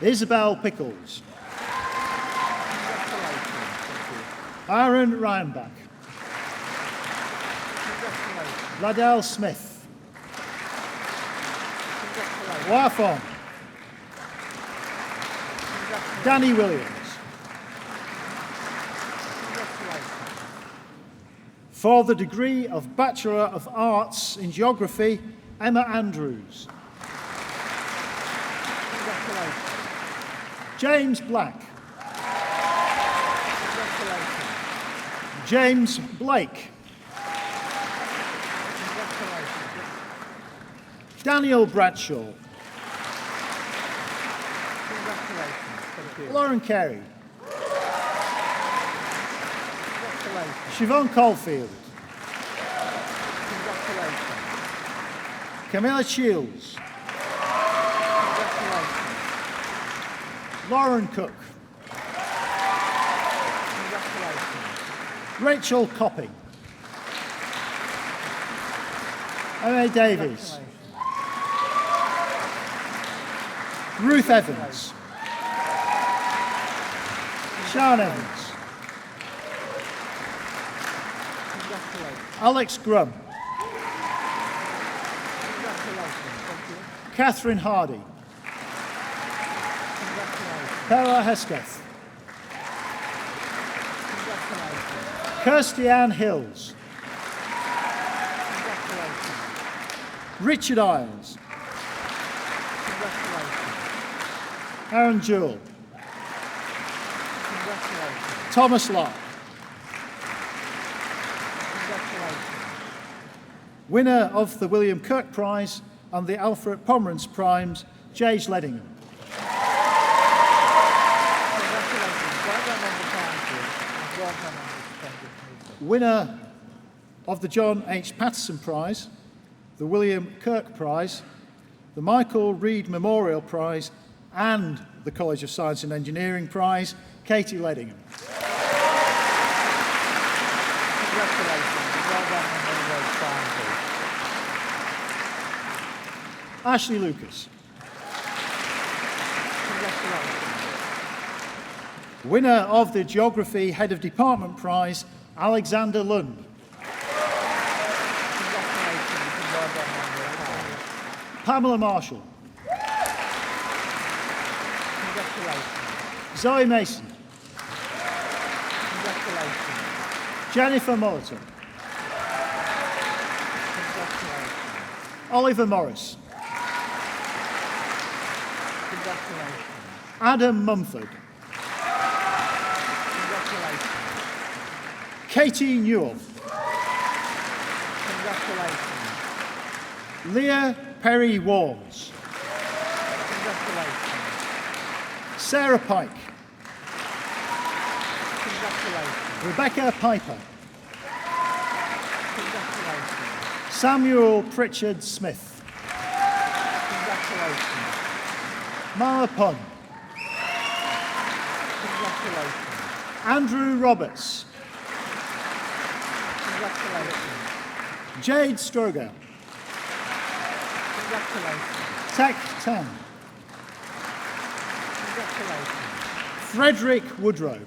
Isabel Pickles. Aaron Ryanbach. Ladell Smith. Wafon. Danny Williams. For the degree of Bachelor of Arts in Geography, Emma Andrews. James Black. James Blake. Daniel Bradshaw. Lauren Carey. Siobhan Caulfield. Camilla Shields. Lauren Cook. Rachel Copping. M.A. Davies. Ruth Evans. Sean Evans. Alex Grum. Catherine Hardy. Cara Hesketh. Kirsty Ann Hills. Richard Isles. Aaron Jewell. Thomas Locke. Winner of the William Kirk Prize and the Alfred Pomerance Prize, Jage Leddingham. Winner of the John H. Patterson Prize, the William Kirk Prize, the Michael Reed Memorial Prize, and the College of Science and Engineering Prize, Katie Ledingham.
Congratulations. Well done on all those prizes.
Ashley Lucas.
Congratulations.
Winner of the Geography Head of Department Prize, Alexander Lund.
Congratulations and well done on your prize.
Pamela Marshall.
Congratulations.
Zoe Mason.
Congratulations.
Jennifer Moulton.
Congratulations.
Oliver Morris.
Congratulations.
Adam Mumford.
Congratulations.
Katie Newell.
Congratulations.
Leah Perry Warnes.
Congratulations.
Sarah Pike.
Congratulations.
Rebecca Piper.
Congratulations.
Samuel Pritchard Smith.
Congratulations.
Mala Pun.
Congratulations.
Andrew Roberts.
Congratulations.
Jade Stroger.
Congratulations.
Tek Tan.
Congratulations.
Frederick Woodrow.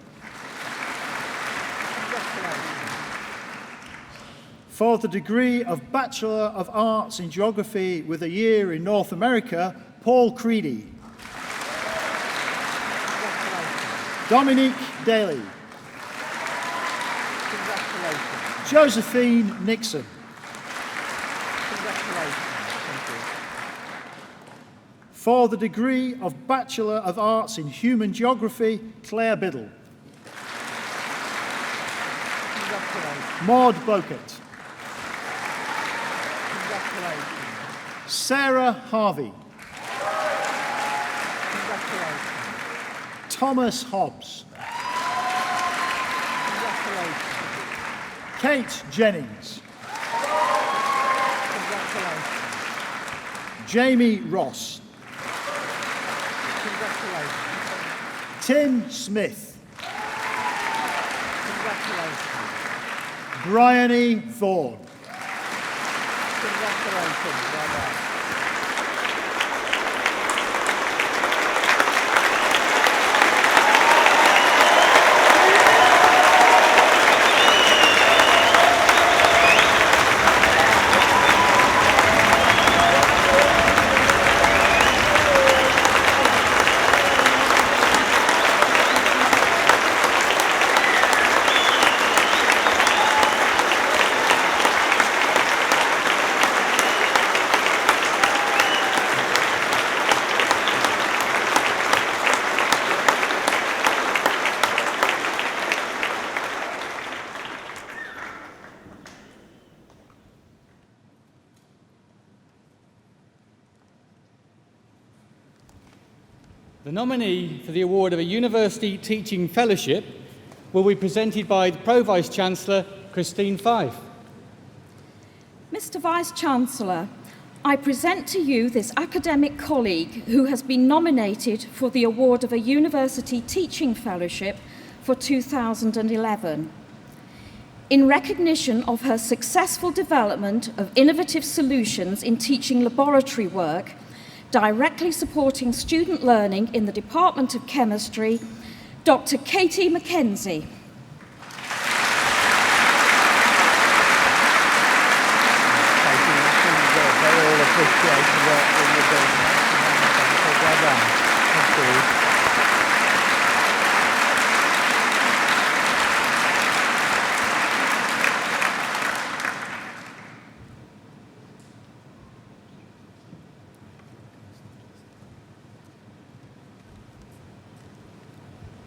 Congratulations.
For the degree of Bachelor of Arts in Geography with a year in North America, Paul Creedy.
Congratulations.
Dominique Daly.
Congratulations.
Josephine Nixon.
Congratulations. Thank you.
For the degree of Bachelor of Arts in Human Geography, Claire Biddle.
Congratulations.
Maud Bokert.
Congratulations.
Sarah Harvey.
Congratulations.
Thomas Hobbs.
Congratulations.
Kate Jennings.
Congratulations.
Jamie Ross.
Congratulations.
Tim Smith.
Congratulations.
Bryony Thorne.
Congratulations. Well done.
The nominee for the award of a University Teaching Fellowship will be presented by the Pro-Vice-Chancellor, Christine Fife.
Mr. Vice-Chancellor, I present to you this academic colleague who has been nominated for the award of a University Teaching Fellowship for 2011. In recognition of her successful development of innovative solutions in teaching laboratory work, directly supporting student learning in the Department of Chemistry, Dr. Katie Mackenzie.
They all appreciate the work that you're doing. So well done. Thank you.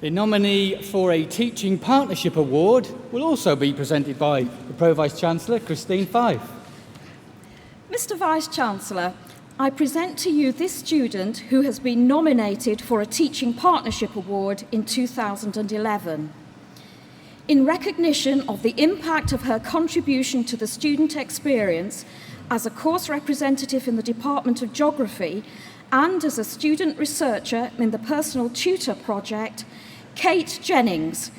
The nominee for a Teaching Partnership Award will also be presented by the Pro-Vice-Chancellor, Christine Fife.
Mr. Vice-Chancellor, I present to you this student who has been nominated for a Teaching Partnership Award in 2011. in recognition of the impact of her contribution to the student experience as a course representative in the Department of Geography and as a student researcher in the Personal Tutor Project, Kate Jennings.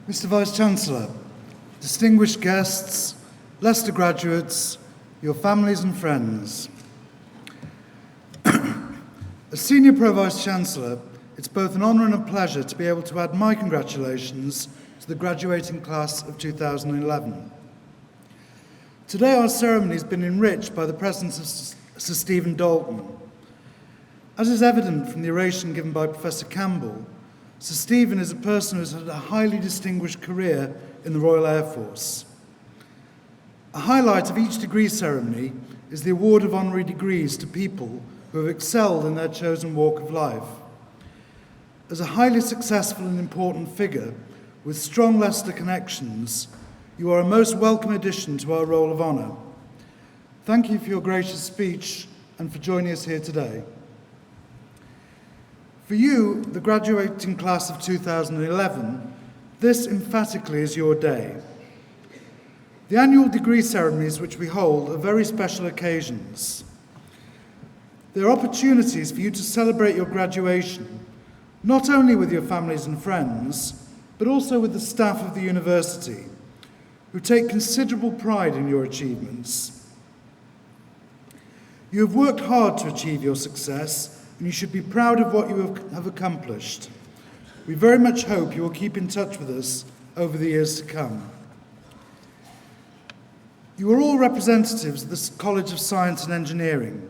Mr. Vice-Chancellor, distinguished guests, Leicester graduates, your families and friends. As Senior Pro-Vice-Chancellor, it's both an honour and a pleasure to be able to add my congratulations to the graduating class of 2011. Today our ceremony has been enriched by the presence of Sir Stephen Dalton. As is evident from the oration given by Professor Campbell, Sir Stephen is a person who has had a highly distinguished career in the Royal Air Force. A highlight of each degree ceremony is the award of honorary degrees to people who have excelled in their chosen walk of life. As a highly successful and important figure with strong Leicester connections, you are a most welcome addition to our roll of honour. Thank you for your gracious speech and for joining us here today. For you, the graduating class of 2011, this emphatically is your day. The annual degree ceremonies which we hold are very special occasions. They are opportunities for you to celebrate your graduation, not only with your families and friends, but also with the staff of the university, who take considerable pride in your achievements. You have worked hard to achieve your success, and you should be proud of what you have accomplished. We very much hope you will keep in touch with us over the years to come. You are all representatives of the College of Science and Engineering.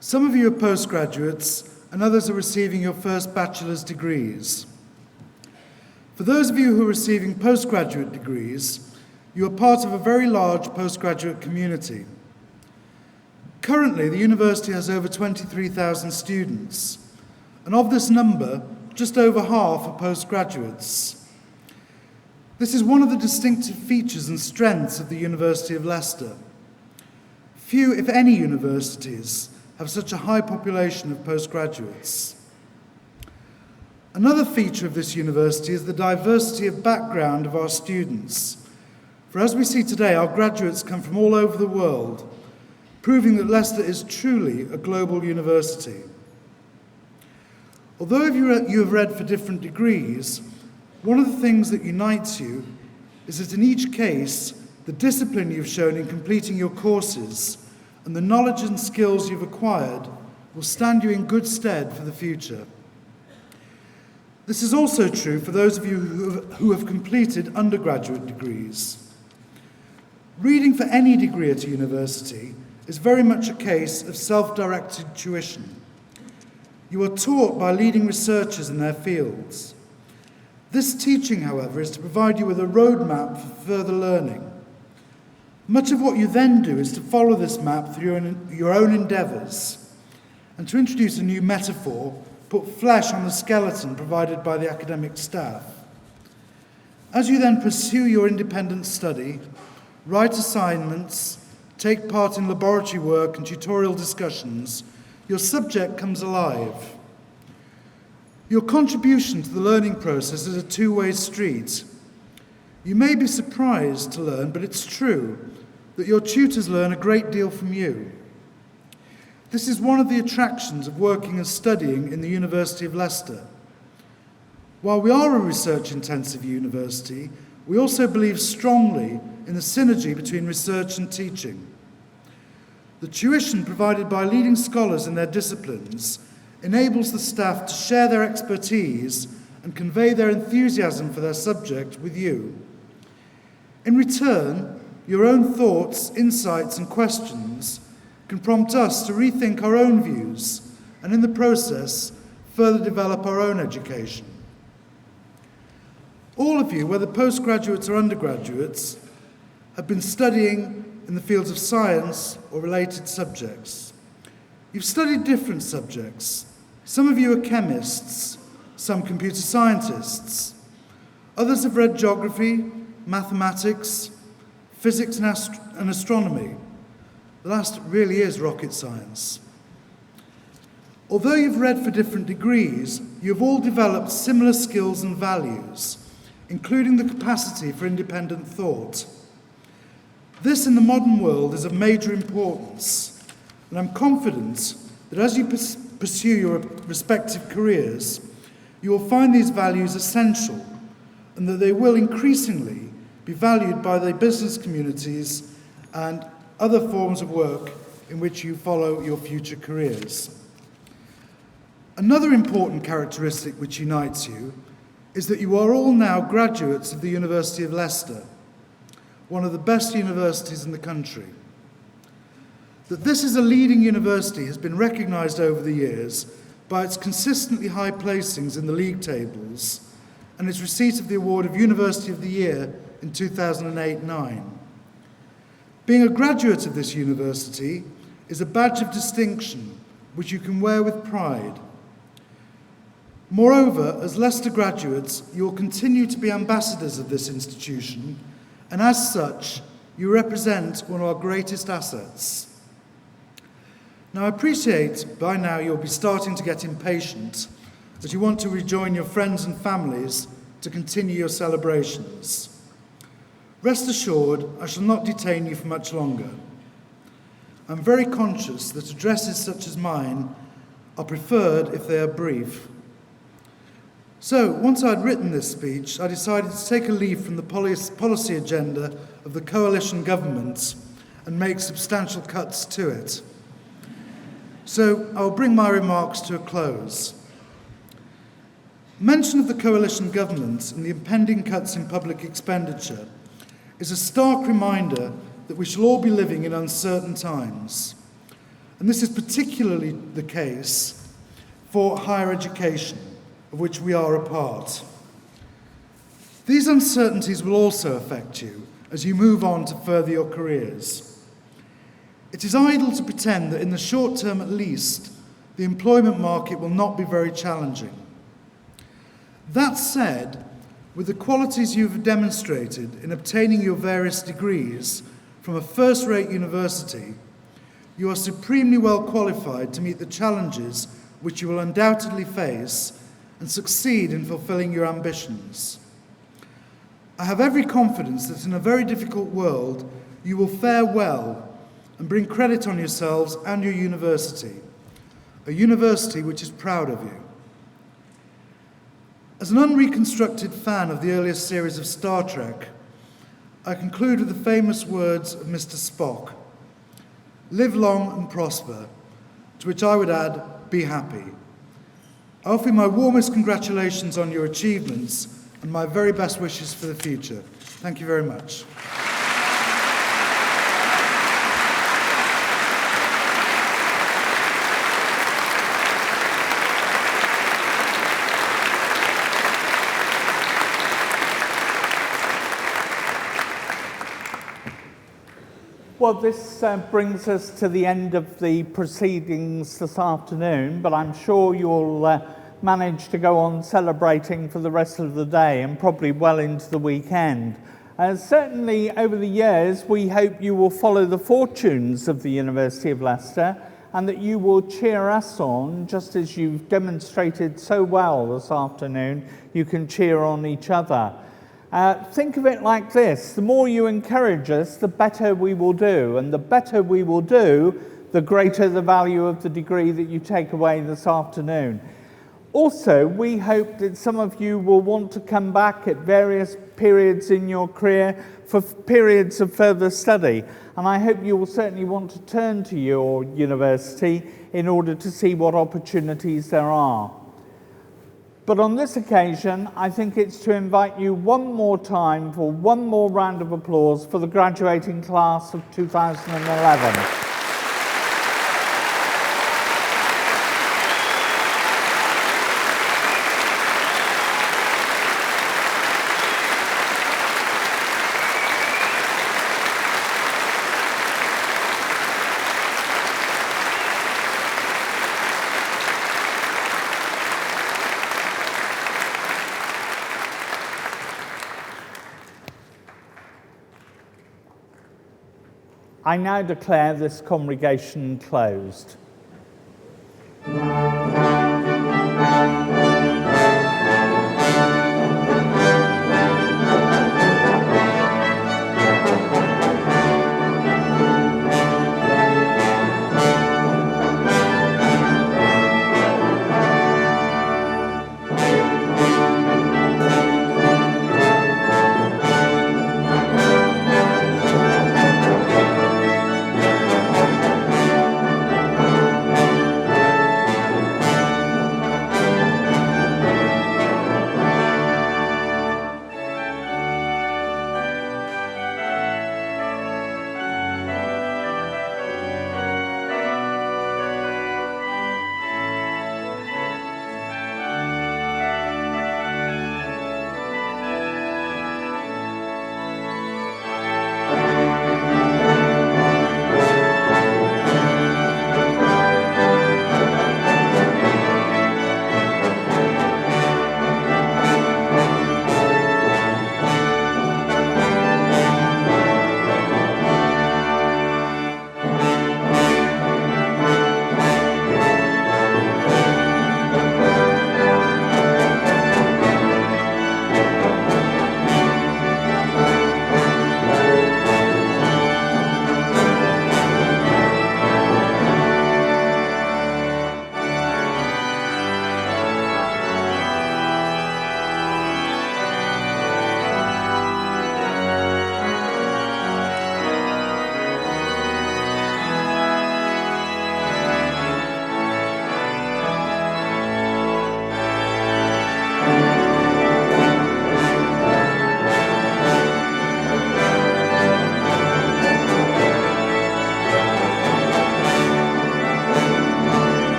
Some of you are postgraduates, and others are receiving your first bachelor's degrees. For those of you who are receiving postgraduate degrees, you are part of a very large postgraduate community. Currently, the university has over 23,000 students, and of this number, just over half are postgraduates. This is one of the distinctive features and strengths of the University of Leicester. Few, if any, universities have such a high population of postgraduates. Another feature of this university is the diversity of background of our students. For as we see today, our graduates come from all over the world, proving that Leicester is truly a global university. Although you have read for different degrees, one of the things that unites you is that in each case, the discipline you've shown in completing your courses and the knowledge and skills you've acquired will stand you in good stead for the future. This is also true for those of you who have completed undergraduate degrees. Reading for any degree at a university is very much a case of self-directed tuition. You are taught by leading researchers in their fields. This teaching, however, is to provide you with a roadmap for further learning. Much of what you then do is to follow this map through your own endeavours, and to introduce a new metaphor, put flesh on the skeleton provided by the academic staff. As you then pursue your independent study, write assignments, take part in laboratory work and tutorial discussions, your subject comes alive. Your contribution to the learning process is a two-way street. You may be surprised to learn, but it's true, that your tutors learn a great deal from you. This is one of the attractions of working and studying in the University of Leicester. While we are a research-intensive university, we also believe strongly in the synergy between research and teaching. The tuition provided by leading scholars in their disciplines enables the staff to share their expertise and convey their enthusiasm for their subject with you. In return, your own thoughts, insights, and questions can prompt us to rethink our own views and, in the process, further develop our own education. All of you, whether postgraduates or undergraduates, have been studying in the fields of science or related subjects. You've studied different subjects. Some of you are chemists, some computer scientists. Others have read geography, mathematics, physics and astronomy. The last really is rocket science. Although you've read for different degrees, you've all developed similar skills and values, including the capacity for independent thought. This in the modern world is of major importance, and I'm confident that as you pursue your respective careers, you will find these values essential and that they will increasingly be valued by the business communities and other forms of work in which you follow your future careers. Another important characteristic which unites you is that you are all now graduates of the University of Leicester, one of the best universities in the country. That this is a leading university has been recognised over the years by its consistently high placings in the league tables and its receipt of the award of University of the Year in 2008-09. Being a graduate of this university is a badge of distinction which you can wear with pride. Moreover, as Leicester graduates, you will continue to be ambassadors of this institution, and as such, you represent one of our greatest assets. Now, I appreciate by now you'll be starting to get impatient as you want to rejoin your friends and families to continue your celebrations. Rest assured, I shall not detain you for much longer. I'm very conscious that addresses such as mine are preferred if they are brief. So, once I'd written this speech, I decided to take a leaf from the policy agenda of the coalition government and make substantial cuts to it. So, I'll bring my remarks to a close. Mention of the coalition government and the impending cuts in public expenditure is a stark reminder that we shall all be living in uncertain times. And this is particularly the case for higher education, of which we are a part. These uncertainties will also affect you as you move on to further your careers. It is idle to pretend that in the short term at least, the employment market will not be very challenging. That said, with the qualities you have demonstrated in obtaining your various degrees from a first-rate university, you are supremely well qualified to meet the challenges which you will undoubtedly face and succeed in fulfilling your ambitions. I have every confidence that in a very difficult world, you will fare well and bring credit on yourselves and your university, a university which is proud of you. As an unreconstructed fan of the earliest series of Star Trek, I conclude with the famous words of Mr. Spock, "Live long and prosper," to which I would add, "Be happy." I offer you my warmest congratulations on your achievements and my very best wishes for the future. Thank you very much.
Well, this brings us to the end of the proceedings this afternoon, but I'm sure you'll manage to go on celebrating for the rest of the day and probably well into the weekend. Certainly over the years, we hope you will follow the fortunes of the University of Leicester and that you will cheer us on, just as you've demonstrated so well this afternoon, you can cheer on each other. Think of it like this: the more you encourage us, the better we will do, and the better we will do, the greater the value of the degree that you take away this afternoon. Also, we hope that some of you will want to come back at various periods in your career for periods of further study, and I hope you will certainly want to turn to your university in order to see what opportunities there are. But on this occasion, I think it's to invite you one more time for one more round of applause for the graduating class of 2011. I now declare this congregation closed.